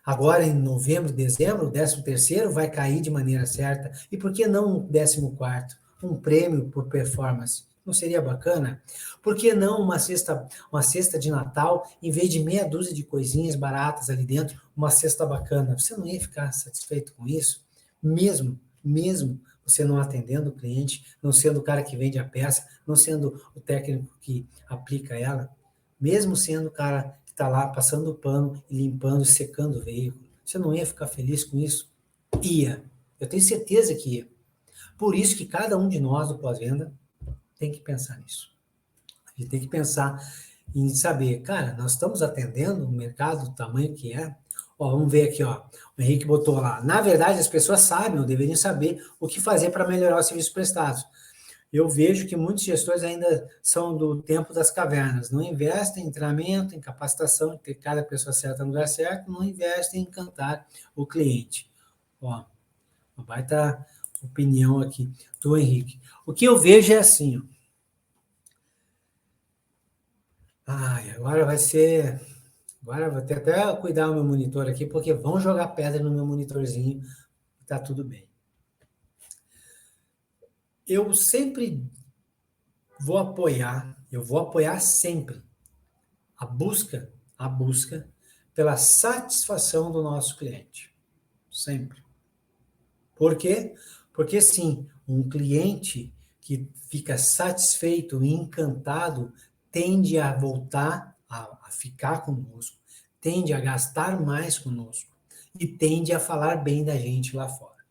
Agora, em novembro, dezembro, o 13º vai cair de maneira certa. E por que não um 14º? Um prêmio por performance. Não seria bacana? Por que não uma cesta de Natal, em vez de meia dúzia de coisinhas baratas ali dentro, uma cesta bacana? Você não ia ficar satisfeito com isso? Mesmo você não atendendo o cliente, não sendo o cara que vende a peça, não sendo o técnico que aplica ela, mesmo sendo o cara que está lá passando o pano, limpando, secando o veículo, você não ia ficar feliz com isso? Ia. Eu tenho certeza que ia. Por isso que cada um de nós do pós-venda tem que pensar nisso. A gente tem que pensar em saber, cara, nós estamos atendendo o mercado do tamanho que é. Ó, vamos ver aqui, ó. O Henrique botou lá. Na verdade, as pessoas sabem ou deveriam saber o que fazer para melhorar os serviços prestados. Eu vejo que muitos gestores ainda são do tempo das cavernas, não investem em treinamento, em capacitação, em ter cada pessoa certa no lugar certo, não investem em encantar o cliente. Ó, opinião aqui do Henrique. O que eu vejo é assim, ó. Ai, agora vai ser... Agora eu vou ter até cuidar o meu monitor aqui, porque vão jogar pedra no meu monitorzinho, tá tudo bem. Eu sempre eu vou apoiar sempre a busca pela satisfação do nosso cliente. Sempre. Por quê? Porque, sim, um cliente que fica satisfeito e encantado tende a voltar a ficar conosco, tende a gastar mais conosco e tende a falar bem da gente lá fora.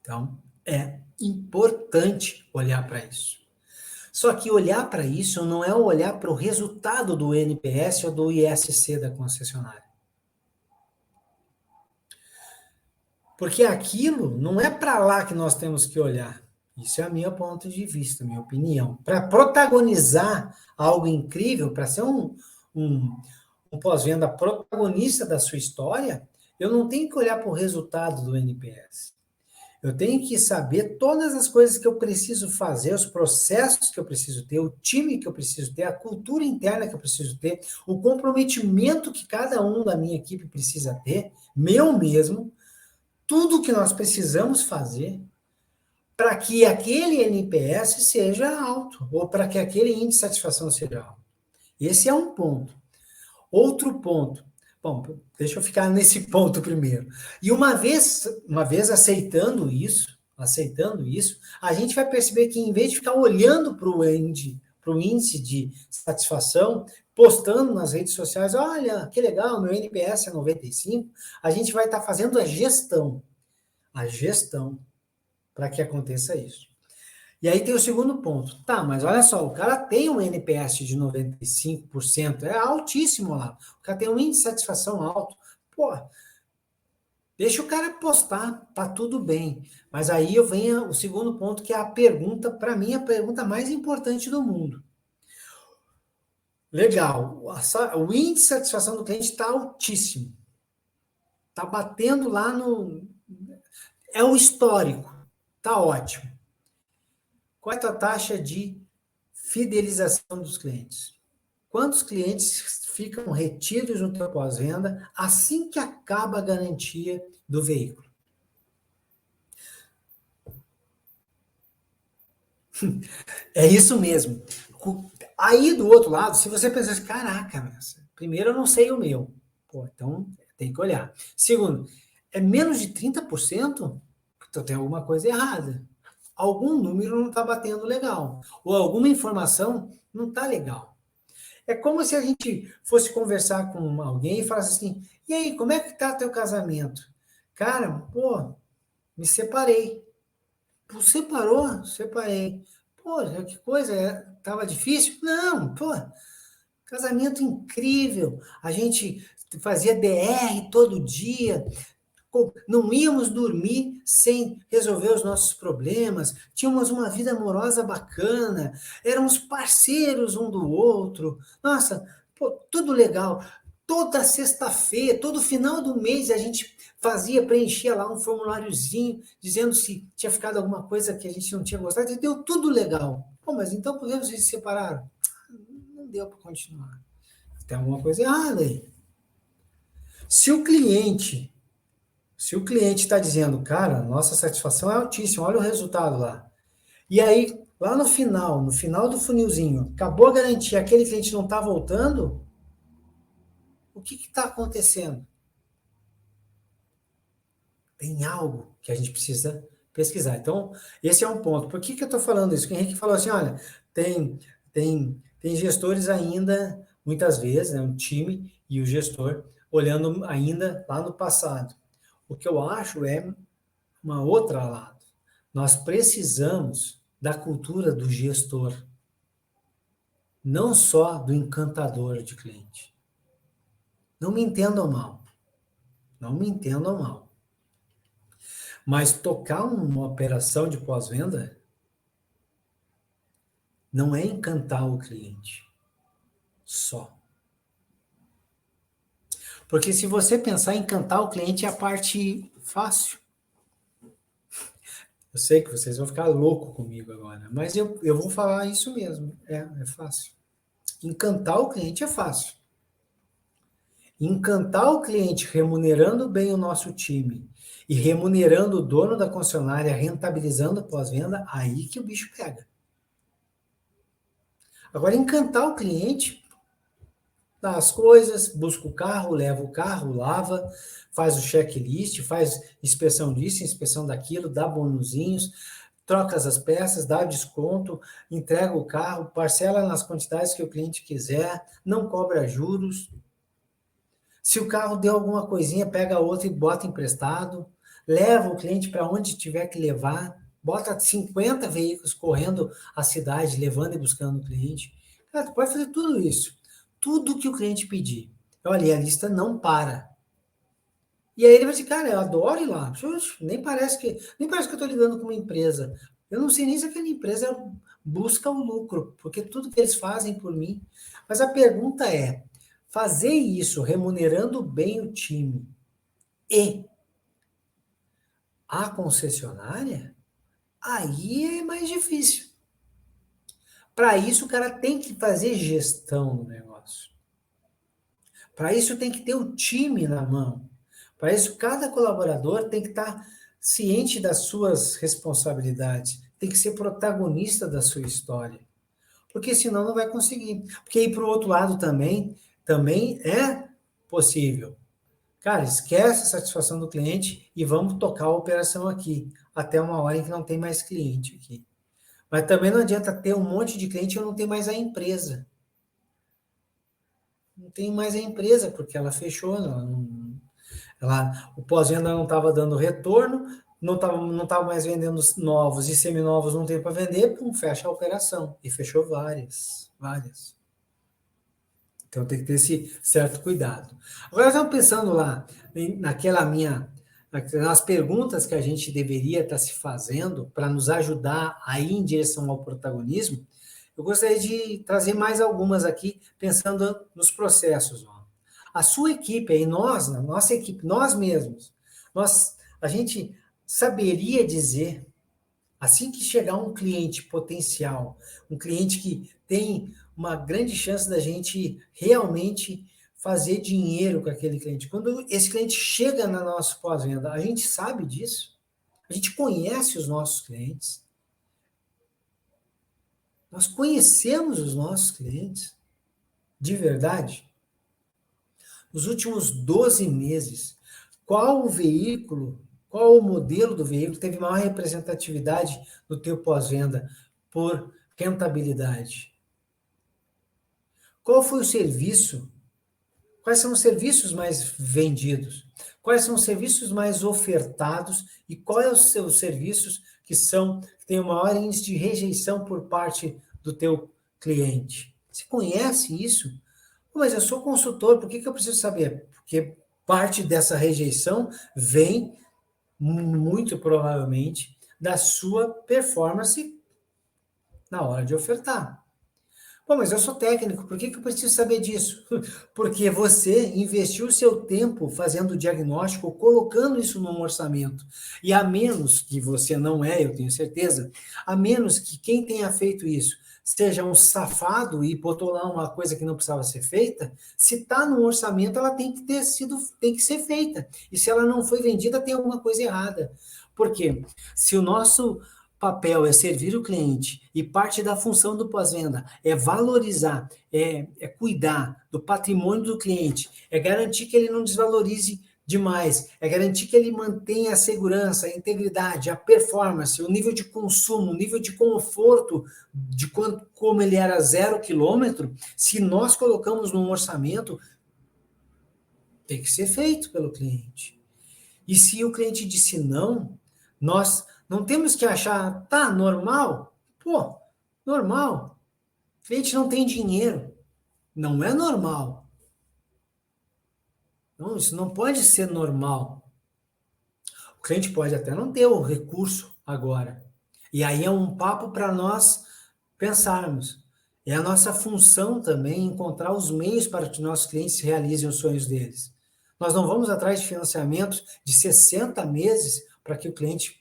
Então, é importante olhar para isso. Só que olhar para isso não é olhar para o resultado do NPS ou do ISC da concessionária. Porque aquilo não é para lá que nós temos que olhar. Isso é a minha ponto de vista, minha opinião. Para protagonizar algo incrível, para ser um pós-venda protagonista da sua história, eu não tenho que olhar para o resultado do NPS. Eu tenho que saber todas as coisas que eu preciso fazer, os processos que eu preciso ter, o time que eu preciso ter, a cultura interna que eu preciso ter, o comprometimento que cada um da minha equipe precisa ter, meu mesmo, tudo que nós precisamos fazer para que aquele NPS seja alto, ou para que aquele índice de satisfação seja alto. Esse é um ponto. Outro ponto. Bom, deixa eu ficar nesse ponto primeiro. E uma vez aceitando isso, a gente vai perceber que em vez de ficar olhando para o índice de satisfação, postando nas redes sociais, olha, que legal, meu NPS é 95, a gente vai estar fazendo a gestão para que aconteça isso. E aí tem o segundo ponto. Tá, mas olha só, o cara tem um NPS de 95%, é altíssimo lá. O cara tem um índice de satisfação alto. Pô, deixa o cara postar, tá tudo bem. Mas aí eu venho o segundo ponto, que é a pergunta, para mim, a pergunta mais importante do mundo. Legal, o índice de satisfação do cliente está altíssimo. Está batendo lá no... É o histórico, tá ótimo. Qual é a tua taxa de fidelização dos clientes? Quantos clientes ficam retidos no teu pós-venda assim que acaba a garantia do veículo? É isso mesmo. Aí, do outro lado, se você pensar assim, caraca, primeiro eu não sei o meu. Pô, então tem que olhar. Segundo, é menos de 30%? Então tem alguma coisa errada. Algum número não está batendo legal. Ou alguma informação não está legal. É como se a gente fosse conversar com alguém e falasse assim, e aí, como é que tá teu casamento? Cara, pô, me separei. Pô, separou? Separei. Pô, que coisa, tava difícil? Não, pô, casamento incrível. A gente fazia DR todo dia, não íamos dormir sem resolver os nossos problemas, tínhamos uma vida amorosa bacana, éramos parceiros um do outro, nossa, pô, tudo legal. Toda sexta-feira, todo final do mês, a gente preenchia lá um formuláriozinho, dizendo se tinha ficado alguma coisa que a gente não tinha gostado, e deu tudo legal. Pô, mas então por que vocês se separaram? Não deu para continuar. Tem alguma coisa errada aí. Se o cliente está dizendo, cara, nossa satisfação é altíssima, olha o resultado lá. E aí, lá no final do funilzinho, acabou a garantia, aquele cliente não está voltando, o que está acontecendo? Tem algo que a gente precisa pesquisar. Então, esse é um ponto. Por que eu estou falando isso? Porque o Henrique falou assim, olha, tem gestores ainda, muitas vezes, né, um time e o gestor, olhando ainda lá no passado. O que eu acho é uma outra lado. Nós precisamos da cultura do gestor, não só do encantador de cliente. Não me entendam mal. Não me entendam mal. Mas tocar uma operação de pós-venda não é encantar o cliente só. Porque se você pensar em encantar o cliente é a parte fácil. Eu sei que vocês vão ficar loucos comigo agora, mas eu vou falar isso mesmo. É fácil. Encantar o cliente é fácil. Encantar o cliente remunerando bem o nosso time e remunerando o dono da concessionária, rentabilizando a pós-venda, aí que o bicho pega. Agora, encantar o cliente, dá as coisas, busca o carro, leva o carro, lava, faz o checklist, faz inspeção disso, inspeção daquilo, dá bonuzinhos, troca as peças, dá desconto, entrega o carro, parcela nas quantidades que o cliente quiser, não cobra juros. Se o carro deu alguma coisinha, pega outro e bota emprestado, leva o cliente para onde tiver que levar, bota 50 veículos correndo a cidade, levando e buscando o cliente. Cara, tu pode fazer tudo isso. Tudo que o cliente pedir. Olha, a lista não para. E aí ele vai dizer, cara, eu adoro ir lá. Nem parece que eu estou lidando com uma empresa. Eu não sei nem se aquela empresa busca o lucro, porque tudo que eles fazem por mim. Mas a pergunta é, fazer isso remunerando bem o time e a concessionária, aí é mais difícil. Para isso, o cara tem que fazer gestão do negócio. Para isso, tem que ter o time na mão. Para isso, cada colaborador tem que estar ciente das suas responsabilidades, tem que ser protagonista da sua história. Porque senão não vai conseguir. Porque ir para o outro lado também é possível. Cara, esquece a satisfação do cliente e vamos tocar a operação aqui, até uma hora em que não tem mais cliente aqui. Mas também não adianta ter um monte de cliente e eu não ter mais a empresa. Não tem mais a empresa, porque ela fechou, o pós-venda não estava dando retorno, não tava mais vendendo novos e seminovos não tem para vender, pum, fecha a operação. E fechou várias. Então tem que ter esse certo cuidado. Agora estamos pensando lá nas perguntas que a gente deveria estar se fazendo para nos ajudar a ir em direção ao protagonismo. Eu gostaria de trazer mais algumas aqui, pensando nos processos. Ó. A sua equipe, aí nós, na nossa equipe, nós mesmos, a gente saberia dizer, assim que chegar um cliente potencial, um cliente que tem uma grande chance da gente realmente fazer dinheiro com aquele cliente. Quando esse cliente chega na nossa pós-venda, a gente sabe disso, a gente conhece os nossos clientes, nós conhecemos os nossos clientes, de verdade. Nos últimos 12 meses, qual o modelo do veículo teve maior representatividade no teu pós-venda por rentabilidade? Qual foi o serviço? Quais são os serviços mais vendidos? Quais são os serviços mais ofertados? E quais são os seus serviços que têm o maior índice de rejeição por parte do teu cliente? Você conhece isso? Mas eu sou consultor, por que eu preciso saber? Porque parte dessa rejeição vem, muito provavelmente, da sua performance na hora de ofertar. Pô, mas eu sou técnico, por que eu preciso saber disso? Porque você investiu o seu tempo fazendo o diagnóstico, colocando isso num orçamento. E a menos que você não eu tenho certeza, a menos que quem tenha feito isso seja um safado e botou lá uma coisa que não precisava ser feita, se está no orçamento, ela tem que ser feita. E se ela não foi vendida, tem alguma coisa errada. Por quê? Se o nosso papel é servir o cliente e parte da função do pós-venda é valorizar, é cuidar do patrimônio do cliente, é garantir que ele não desvalorize demais, é garantir que ele mantenha a segurança, a integridade, a performance, o nível de consumo, o nível de conforto de como ele era 0 quilômetro, se nós colocamos num orçamento, tem que ser feito pelo cliente. E se o cliente disse não, nós não temos que achar, tá, normal? Pô, normal. O cliente não tem dinheiro. Não é normal. Não, isso não pode ser normal. O cliente pode até não ter o recurso agora. E aí é um papo para nós pensarmos. É a nossa função também encontrar os meios para que nossos clientes realizem os sonhos deles. Nós não vamos atrás de financiamentos de 60 meses para que o cliente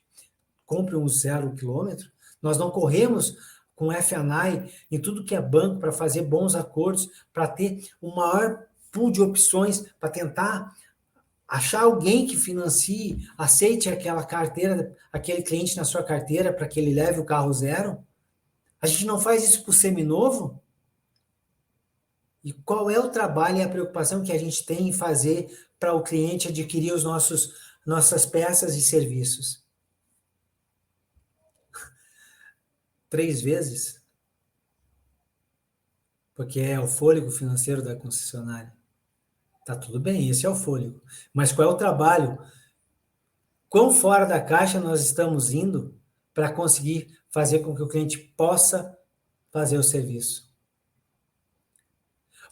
compre um 0 quilômetro. Nós não corremos com F&I em tudo que é banco para fazer bons acordos, para ter um maior pool de opções, para tentar achar alguém que financie, aceite aquela carteira, aquele cliente na sua carteira para que ele leve o carro zero. A gente não faz isso para o seminovo? E qual é o trabalho e a preocupação que a gente tem em fazer para o cliente adquirir nossas peças e serviços? 3 vezes? Porque é o fôlego financeiro da concessionária. Tá tudo bem, esse é o fôlego. Mas qual é o trabalho? Quão fora da caixa nós estamos indo para conseguir fazer com que o cliente possa fazer o serviço?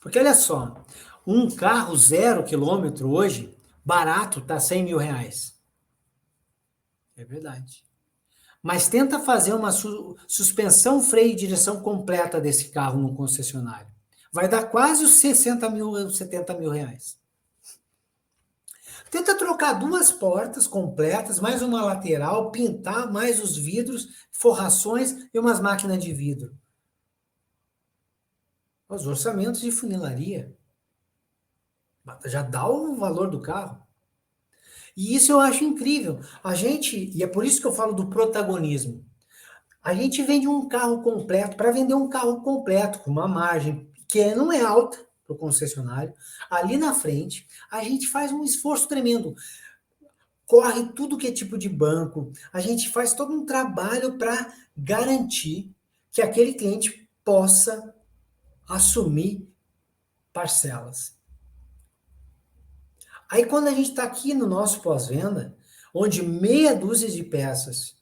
Porque olha só, um carro 0 quilômetro hoje, barato, tá 100 mil reais. É verdade. Mas tenta fazer uma suspensão, freio e direção completa desse carro no concessionário. Vai dar quase os 60 mil, 70 mil reais. Tenta trocar 2 portas completas, mais uma lateral, pintar mais os vidros, forrações e umas máquinas de vidro. Os orçamentos de funilaria. Já dá o valor do carro. E isso eu acho incrível. E é por isso que eu falo do protagonismo. A gente vende um carro completo, para vender um carro completo, com uma margem que não é alta para o concessionário, ali na frente, a gente faz um esforço tremendo. Corre tudo que é tipo de banco, a gente faz todo um trabalho para garantir que aquele cliente possa assumir parcelas. Aí quando a gente está aqui no nosso pós-venda, onde meia dúzia de peças,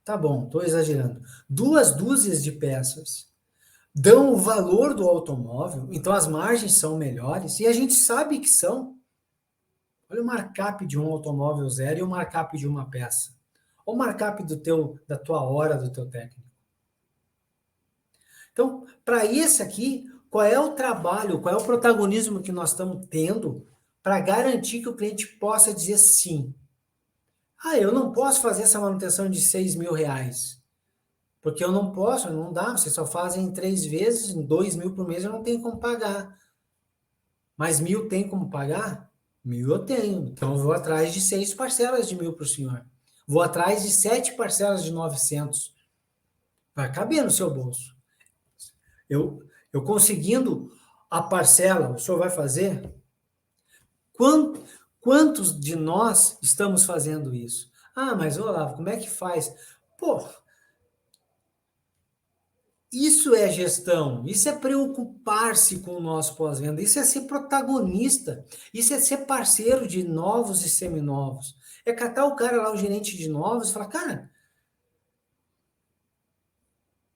tá bom, estou exagerando, 2 dúzias de peças dão o valor do automóvel, então as margens são melhores, e a gente sabe que são. Olha o markup de um automóvel zero e o markup de uma peça. Olha o markup da tua hora, do teu técnico. Então, para isso aqui, qual é o trabalho, qual é o protagonismo que nós estamos tendo para garantir que o cliente possa dizer sim? Eu não posso fazer essa manutenção de 6 mil reais. Porque eu não posso, não dá, vocês só fazem 3 vezes, 2 mil por mês eu não tenho como pagar. Mas 1.000 tem como pagar? 1.000 eu tenho. Então eu vou atrás de 6 parcelas de 1.000 para o senhor. Vou atrás de 7 parcelas de 900. Vai caber no seu bolso. Eu conseguindo a parcela, o senhor vai fazer? Quantos de nós estamos fazendo isso? Mas Olavo, como é que faz? Pô, isso é gestão, isso é preocupar-se com o nosso pós-venda, isso é ser protagonista, isso é ser parceiro de novos e seminovos. É catar o cara lá, o gerente de novos, e falar, cara,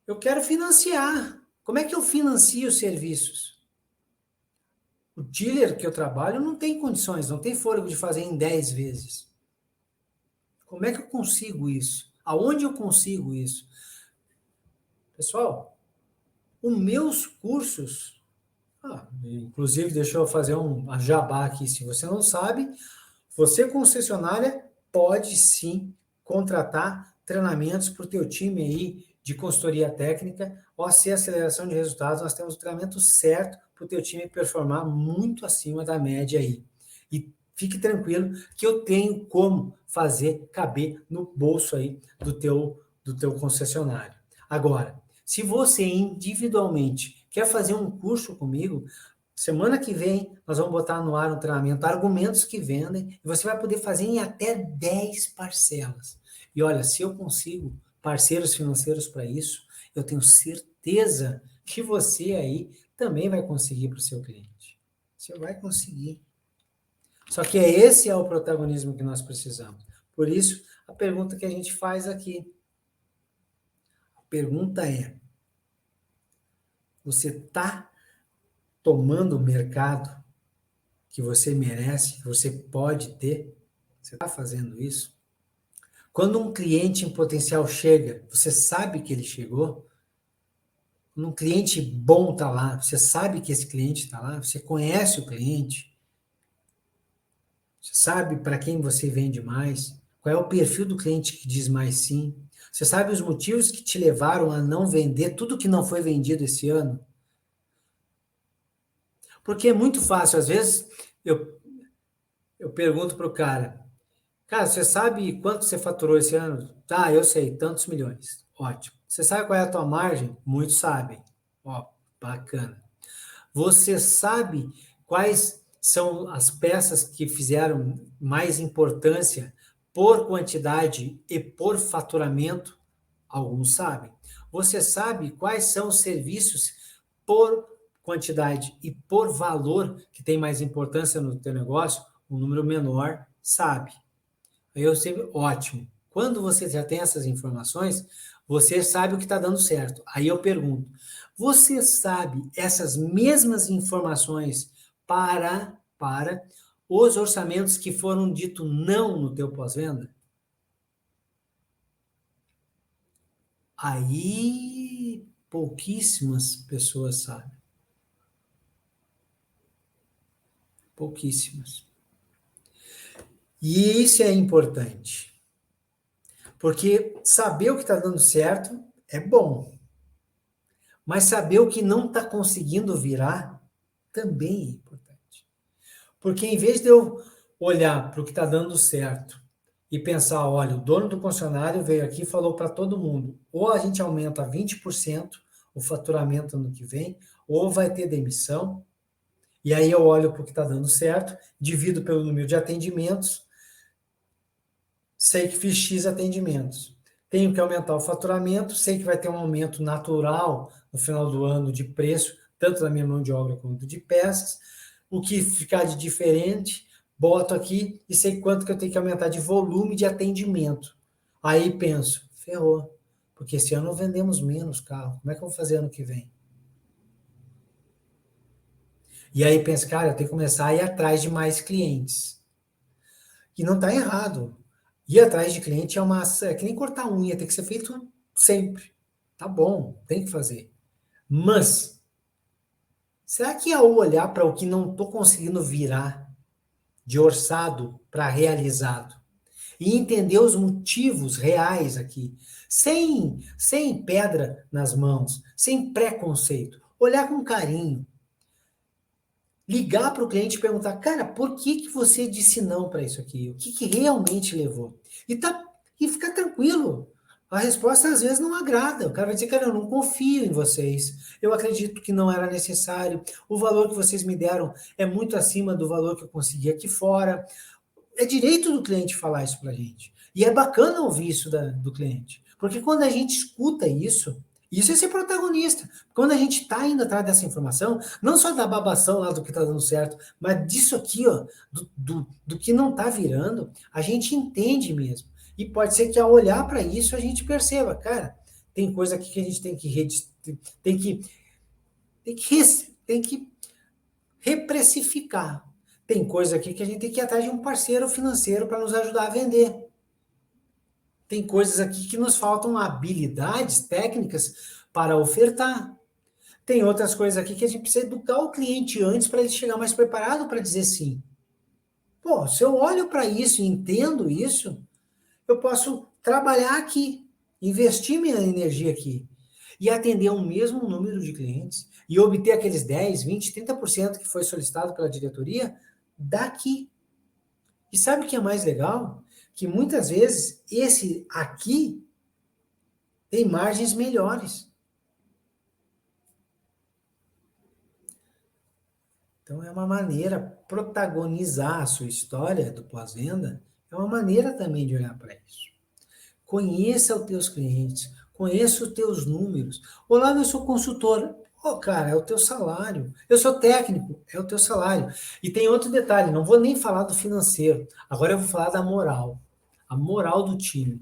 eu quero financiar. Como é que eu financio os serviços? O dealer que eu trabalho não tem condições, não tem fôlego de fazer em 10 vezes. Como é que eu consigo isso? Aonde eu consigo isso? Pessoal, os meus cursos, inclusive deixa eu fazer um jabá aqui, se você não sabe, você concessionária pode sim contratar treinamentos para o teu time aí de consultoria técnica, OC Aceleração de Resultados, nós temos o treinamento certo para o teu time performar muito acima da média aí. E fique tranquilo que eu tenho como fazer caber no bolso aí do teu concessionário. Agora, se você individualmente quer fazer um curso comigo, semana que vem nós vamos botar no ar um treinamento, argumentos que vendem, e você vai poder fazer em até 10 parcelas. E olha, se eu consigo parceiros financeiros para isso, eu tenho certeza que você aí também vai conseguir para o seu cliente. Você vai conseguir. Só que esse é o protagonismo que nós precisamos. Por isso, a pergunta que a gente faz aqui. A pergunta é, você está tomando o mercado que você merece, que você pode ter? Você está fazendo isso? Quando um cliente em potencial chega, você sabe que ele chegou? Quando um cliente bom está lá, você sabe que esse cliente está lá? Você conhece o cliente? Você sabe para quem você vende mais? Qual é o perfil do cliente que diz mais sim? Você sabe os motivos que te levaram a não vender tudo que não foi vendido esse ano? Porque é muito fácil, às vezes eu pergunto para o cara, você sabe quanto você faturou esse ano? Tá, eu sei, tantos milhões. Ótimo. Você sabe qual é a tua margem? Muitos sabem. Ó, bacana. Você sabe quais são as peças que fizeram mais importância por quantidade e por faturamento? Alguns sabem. Você sabe quais são os serviços por quantidade e por valor que tem mais importância no teu negócio? Um número menor sabe. Aí eu sempre, ótimo. Quando você já tem essas informações, você sabe o que está dando certo. Aí eu pergunto, você sabe essas mesmas informações para os orçamentos que foram dito não no teu pós-venda? Aí pouquíssimas pessoas sabem. Pouquíssimas. E isso é importante. Porque saber o que está dando certo é bom. Mas saber o que não está conseguindo virar também é importante. Porque em vez de eu olhar para o que está dando certo e pensar, olha, o dono do concessionário veio aqui e falou para todo mundo, ou a gente aumenta 20% o faturamento ano que vem, ou vai ter demissão, e aí eu olho para o que está dando certo, divido pelo número de atendimentos, sei que fiz X atendimentos. Tenho que aumentar o faturamento, sei que vai ter um aumento natural no final do ano de preço, tanto da minha mão de obra quanto de peças. O que ficar de diferente, boto aqui e sei quanto que eu tenho que aumentar de volume de atendimento. Aí penso, ferrou, porque esse ano vendemos menos carro. Como é que eu vou fazer ano que vem? E aí penso, cara, eu tenho que começar a ir atrás de mais clientes. E não está errado. Ir atrás de cliente é que nem cortar unha, tem que ser feito sempre. Tá bom, tem que fazer. Mas, será que ao olhar para o que não estou conseguindo virar de orçado para realizado e entender os motivos reais aqui, sem pedra nas mãos, sem preconceito, olhar com carinho, ligar para o cliente e perguntar, cara, por que que você disse não para isso aqui? O que que realmente levou? E ficar tranquilo. A resposta às vezes não agrada. O cara vai dizer, cara, eu não confio em vocês. Eu acredito que não era necessário. O valor que vocês me deram é muito acima do valor que eu consegui aqui fora. É direito do cliente falar isso para a gente. E é bacana ouvir isso do cliente. Porque quando a gente escuta isso é ser protagonista. Quando a gente está indo atrás dessa informação, não só da babação lá do que está dando certo, mas disso aqui, ó, do que não está virando, a gente entende mesmo. E pode ser que ao olhar para isso a gente perceba, cara, tem coisa aqui que a gente tem que, tem que reprecificar. Tem coisa aqui que a gente tem que ir atrás de um parceiro financeiro para nos ajudar a vender. Tem coisas aqui que nos faltam habilidades técnicas para ofertar. Tem outras coisas aqui que a gente precisa educar o cliente antes para ele chegar mais preparado para dizer sim. Pô, se eu olho para isso e entendo isso, eu posso trabalhar aqui, investir minha energia aqui e atender o mesmo número de clientes e obter aqueles 10, 20, 30% que foi solicitado pela diretoria daqui. E sabe o que é mais legal? Que muitas vezes esse aqui tem margens melhores. Então é uma maneira, protagonizar a sua história do pós-venda, é uma maneira também de olhar para isso. Conheça os teus clientes, conheça os teus números. Olá, eu sou consultor. Oh, cara, é o teu salário. Eu sou técnico, é o teu salário. E tem outro detalhe, não vou nem falar do financeiro. Agora eu vou falar da moral. A moral do time.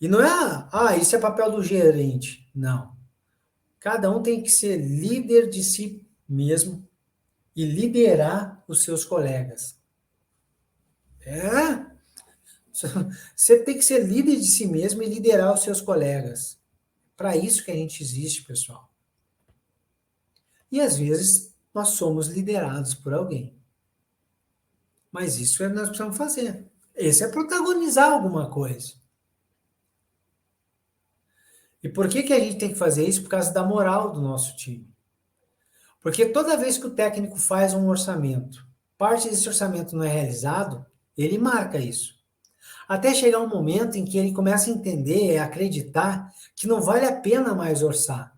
E não é, isso é papel do gerente. Não. Cada um tem que ser líder de si mesmo e liderar os seus colegas. É? Você tem que ser líder de si mesmo e liderar os seus colegas. Para isso que a gente existe, pessoal. E às vezes nós somos liderados por alguém. Mas isso é o que nós precisamos fazer. Esse é protagonizar alguma coisa. E por que a gente tem que fazer isso? Por causa da moral do nosso time. Porque toda vez que o técnico faz um orçamento, parte desse orçamento não é realizado, ele marca isso. Até chegar um momento em que ele começa a entender, a acreditar que não vale a pena mais orçar.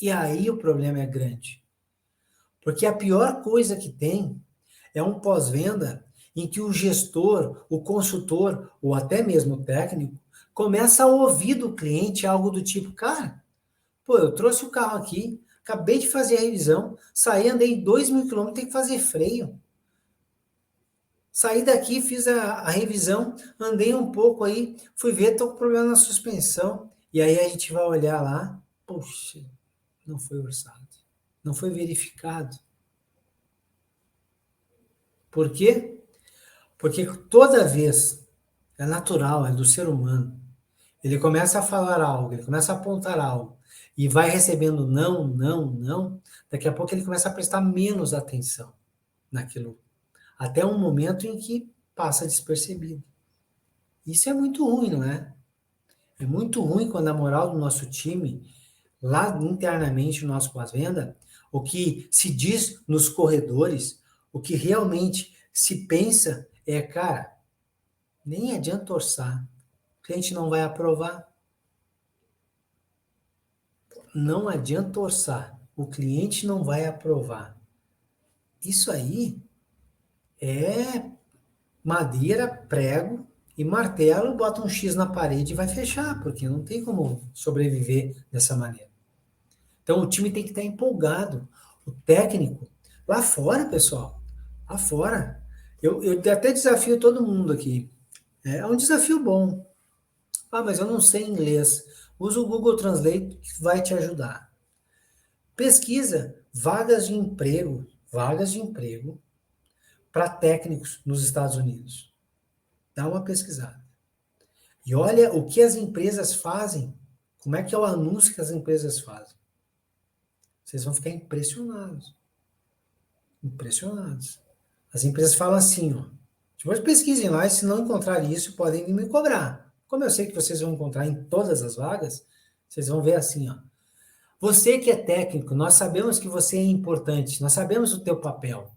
E aí o problema é grande. Porque a pior coisa que tem é um pós-venda em que o gestor, o consultor ou até mesmo o técnico começa a ouvir do cliente algo do tipo, cara, pô, eu trouxe o carro aqui, acabei de fazer a revisão, saí, andei 2.000 quilômetros, tem que fazer freio. Saí daqui, fiz a revisão, andei um pouco aí, fui ver, tô com problema na suspensão. E aí a gente vai olhar lá, poxa, não foi orçado, não foi verificado. Por quê? Porque toda vez, é natural, é do ser humano, ele começa a falar algo, ele começa a apontar algo, e vai recebendo não, não, não, daqui a pouco ele começa a prestar menos atenção naquilo, até um momento em que passa despercebido. Isso é muito ruim, não é? É muito ruim quando a moral do nosso time, lá internamente no nosso pós-venda, o que se diz nos corredores, o que realmente se pensa é, cara, nem adianta orçar, o cliente não vai aprovar. Não adianta orçar, o cliente não vai aprovar. Isso aí é madeira, prego e martelo, bota um X na parede e vai fechar, porque não tem como sobreviver dessa maneira. Então o time tem que estar empolgado. O técnico, lá fora, pessoal, lá fora. Eu até desafio todo mundo aqui. É um desafio bom. Ah, mas eu não sei inglês. Usa o Google Translate que vai te ajudar. Pesquisa vagas de emprego para técnicos nos Estados Unidos. Dá uma pesquisada. E olha o que as empresas fazem. Como é que é o anúncio que as empresas fazem? Vocês vão ficar impressionados. Impressionados. As empresas falam assim, ó. Depois pesquisem lá e se não encontrarem isso, podem vir me cobrar. Como eu sei que vocês vão encontrar em todas as vagas, vocês vão ver assim, ó. Você que é técnico, nós sabemos que você é importante, nós sabemos o teu papel.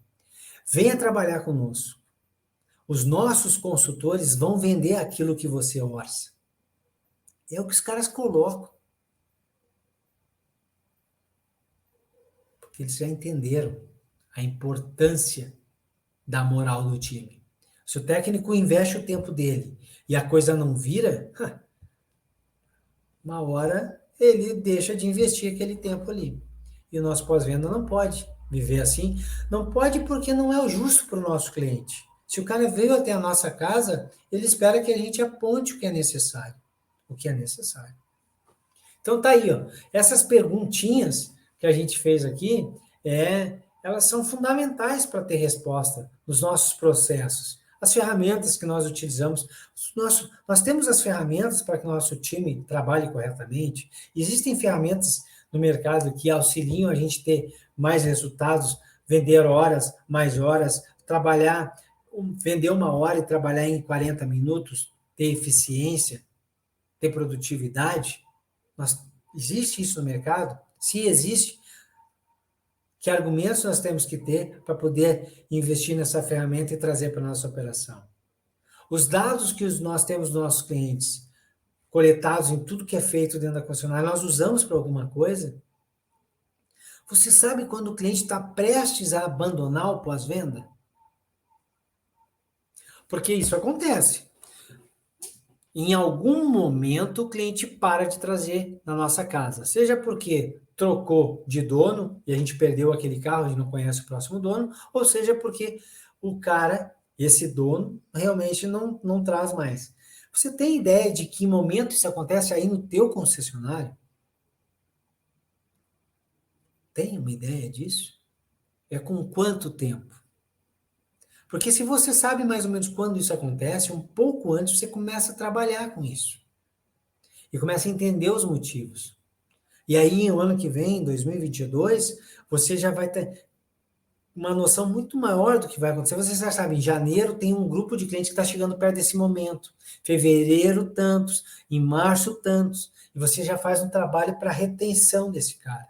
Venha trabalhar conosco. Os nossos consultores vão vender aquilo que você orça. É o que os caras colocam. Porque eles já entenderam a importância da moral do time. Se o técnico investe o tempo dele e a coisa não vira, uma hora ele deixa de investir aquele tempo ali. E o nosso pós-venda não pode viver assim. Não pode porque não é o justo para o nosso cliente. Se o cara veio até a nossa casa, ele espera que a gente aponte o que é necessário. O que é necessário. Então tá aí, ó. Essas perguntinhas que a gente fez aqui, elas são fundamentais para ter resposta nos nossos processos. As ferramentas que nós utilizamos, nós temos as ferramentas para que o nosso time trabalhe corretamente. Existem ferramentas no mercado que auxiliam a gente ter mais resultados, vender horas, mais horas, trabalhar, vender 1 hora e trabalhar em 40 minutos, ter eficiência, ter produtividade. Existe isso no mercado? Se existe, que argumentos nós temos que ter para poder investir nessa ferramenta e trazer para a nossa operação? Os dados que nós temos dos nossos clientes, coletados em tudo que é feito dentro da concessionária, nós usamos para alguma coisa? Você sabe quando o cliente está prestes a abandonar o pós-venda? Porque isso acontece. Em algum momento o cliente para de trazer na nossa casa, seja porque trocou de dono e a gente perdeu aquele carro, a gente não conhece o próximo dono, ou seja porque o cara, esse dono, realmente não traz mais. Você tem ideia de que momento isso acontece aí no teu concessionário? Tem uma ideia disso? É com quanto tempo? Porque se você sabe mais ou menos quando isso acontece, um pouco antes você começa a trabalhar com isso. E começa a entender os motivos. E aí, no ano que vem, 2022, você já vai ter uma noção muito maior do que vai acontecer. Você já sabe, em janeiro tem um grupo de clientes que está chegando perto desse momento. Fevereiro, tantos. Em março, tantos. E você já faz um trabalho para retenção desse cara.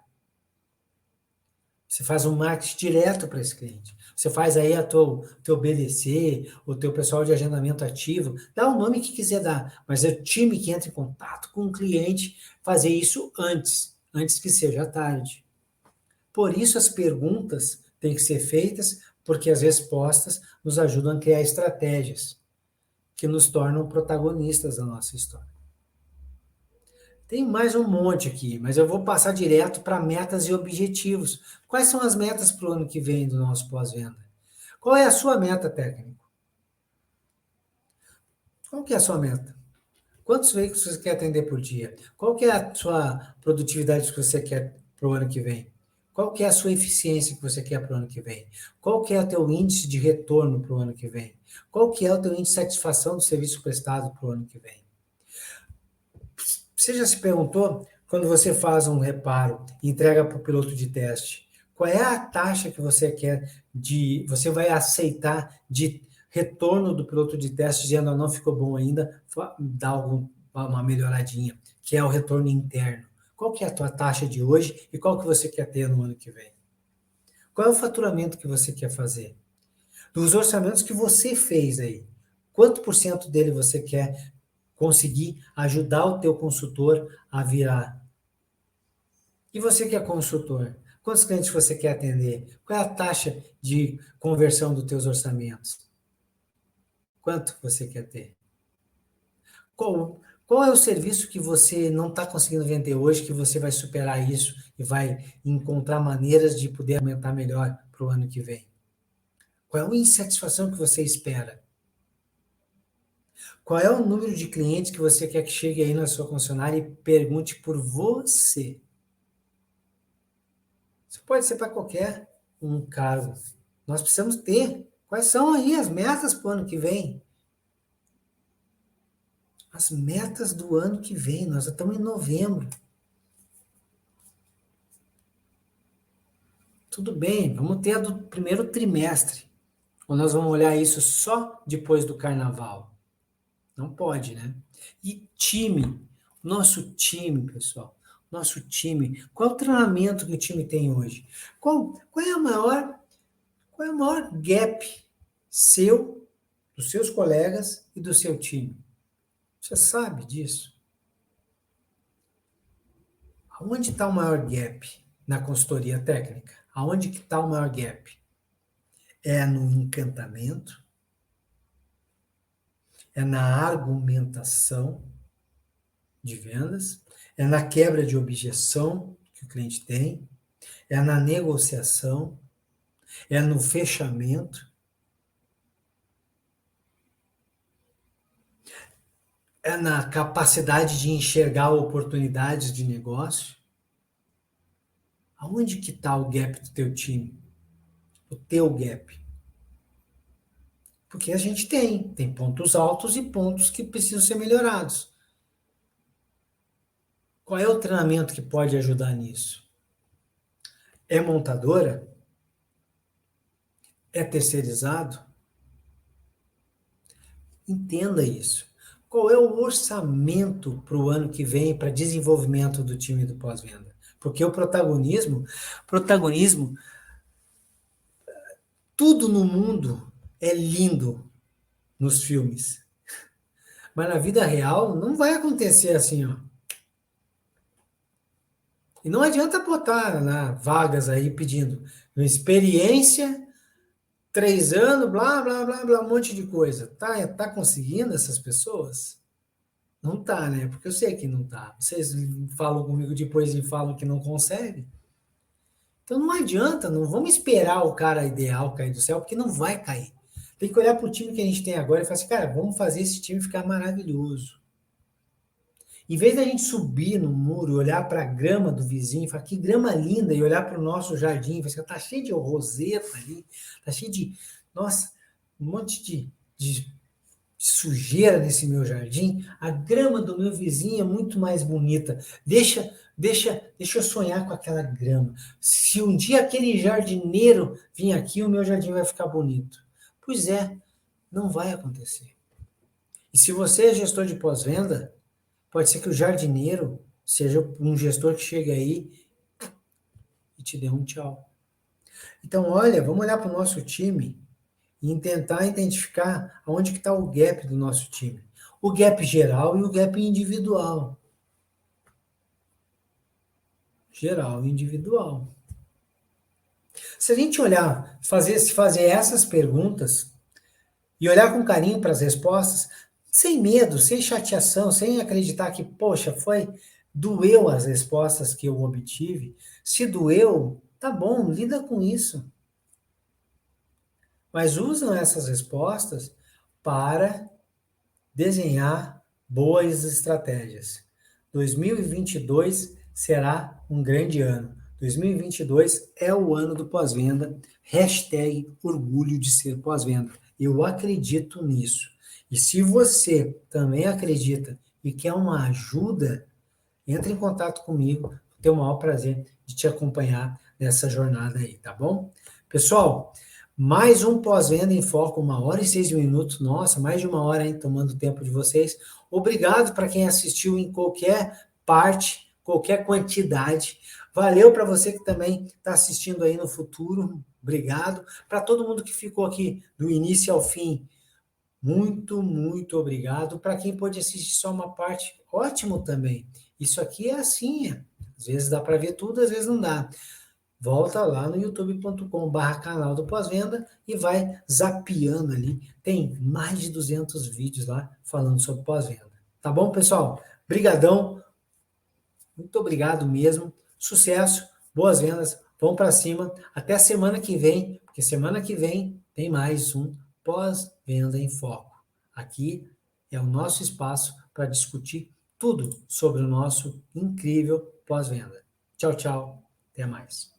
Você faz um marketing direto para esse cliente. Você faz aí teu BDC, o teu pessoal de agendamento ativo, dá o nome que quiser dar, mas é o time que entra em contato com o cliente, fazer isso antes que seja tarde. Por isso as perguntas têm que ser feitas, porque as respostas nos ajudam a criar estratégias que nos tornam protagonistas da nossa história. Tem mais um monte aqui, mas eu vou passar direto para metas e objetivos. Quais são as metas para o ano que vem do nosso pós-venda? Qual é a sua meta, técnico? Qual que é a sua meta? Quantos veículos você quer atender por dia? Qual que é a sua produtividade que você quer para o ano que vem? Qual que é a sua eficiência que você quer para o ano que vem? Qual que é o teu índice de retorno para o ano que vem? Qual que é o teu índice de satisfação do serviço prestado para o ano que vem? Você já se perguntou, quando você faz um reparo e entrega para o piloto de teste, qual é a taxa que você quer você vai aceitar de retorno do piloto de teste, dizendo, não ficou bom ainda, dá uma melhoradinha, que é o retorno interno. Qual que é a tua taxa de hoje e qual que você quer ter no ano que vem? Qual é o faturamento que você quer fazer? Dos orçamentos que você fez aí, quanto por cento dele você quer conseguir ajudar o teu consultor a virar? E você que é consultor, quantos clientes você quer atender? Qual é a taxa de conversão dos teus orçamentos? Quanto você quer ter? Qual é o serviço que você não está conseguindo vender hoje, que você vai superar isso e vai encontrar maneiras de poder aumentar melhor para o ano que vem? Qual é a insatisfação que você espera? Qual é o número de clientes que você quer que chegue aí na sua concessionária e pergunte por você? Isso pode ser para qualquer um cargo. Nós precisamos ter. Quais são aí as metas para o ano que vem? As metas do ano que vem. Nós já estamos em novembro. Tudo bem, vamos ter a do primeiro trimestre. Ou nós vamos olhar isso só depois do carnaval? Não pode, né? E time. Nosso time, pessoal. Nosso time. Qual é o treinamento que o time tem hoje? Qual é o maior gap seu, dos seus colegas e do seu time? Você sabe disso? Aonde está o maior gap na consultoria técnica? Aonde que está o maior gap? É no encantamento? É na argumentação de vendas? É na quebra de objeção que o cliente tem? É na negociação? É no fechamento? É na capacidade de enxergar oportunidades de negócio? Aonde que está o gap do teu time? O teu gap? Porque a gente tem pontos altos e pontos que precisam ser melhorados. Qual é o treinamento que pode ajudar nisso? É montadora? É terceirizado? Entenda isso. Qual é o orçamento para o ano que vem para desenvolvimento do time do pós-venda? Porque o protagonismo, tudo no mundo é lindo nos filmes. Mas na vida real não vai acontecer assim, ó. E não adianta botar vagas aí pedindo experiência, 3 anos, blá, blá, blá, blá, um monte de coisa. Tá conseguindo essas pessoas? Não tá, né? Porque eu sei que não tá. Vocês falam comigo depois e falam que não consegue. Então não adianta, não vamos esperar o cara ideal cair do céu, porque não vai cair. Tem que olhar para o time que a gente tem agora e falar assim, cara, vamos fazer esse time ficar maravilhoso. Em vez da gente subir no muro, olhar para a grama do vizinho, falar que grama linda, e olhar para o nosso jardim, e falar, tá cheio de roseta ali, tá cheio de, nossa, um monte de sujeira nesse meu jardim, a grama do meu vizinho é muito mais bonita. Deixa eu sonhar com aquela grama. Se um dia aquele jardineiro vir aqui, o meu jardim vai ficar bonito. Pois é, não vai acontecer. E se você é gestor de pós-venda, pode ser que o jardineiro seja um gestor que chegue aí e te dê um tchau. Então, olha, vamos olhar para o nosso time e tentar identificar onde que está o gap do nosso time. O gap geral e o gap individual. Geral e individual. Se a gente olhar, fazer essas perguntas e olhar com carinho para as respostas, sem medo, sem chateação, sem acreditar que, poxa, doeu as respostas que eu obtive. Se doeu, tá bom, lida com isso. Mas usam essas respostas para desenhar boas estratégias. 2022 será um grande ano. 2022 é o ano do pós-venda. #orgulho de ser pós-venda. Eu acredito nisso. E se você também acredita e quer uma ajuda, entre em contato comigo. Vou ter o maior prazer de te acompanhar nessa jornada aí, tá bom? Pessoal, mais um pós-venda em foco, 1h06. Nossa, mais de 1 hora aí tomando tempo de vocês. Obrigado para quem assistiu em qualquer parte, qualquer quantidade. Valeu para você que também está assistindo aí no futuro. Obrigado. Para todo mundo que ficou aqui do início ao fim, muito, muito obrigado. Para quem pôde assistir só uma parte, ótimo também. Isso aqui é assim, às vezes dá para ver tudo, às vezes não dá. Volta lá no youtube.com/canal do Pós-Venda e vai zapeando ali. Tem mais de 200 vídeos lá falando sobre pós-venda. Tá bom, pessoal? Brigadão. Muito obrigado mesmo. Sucesso, boas vendas. Vamos para cima. Até semana que vem, porque semana que vem tem mais um Pós-Venda em Foco. Aqui é o nosso espaço para discutir tudo sobre o nosso incrível pós-venda. Tchau, tchau. Até mais.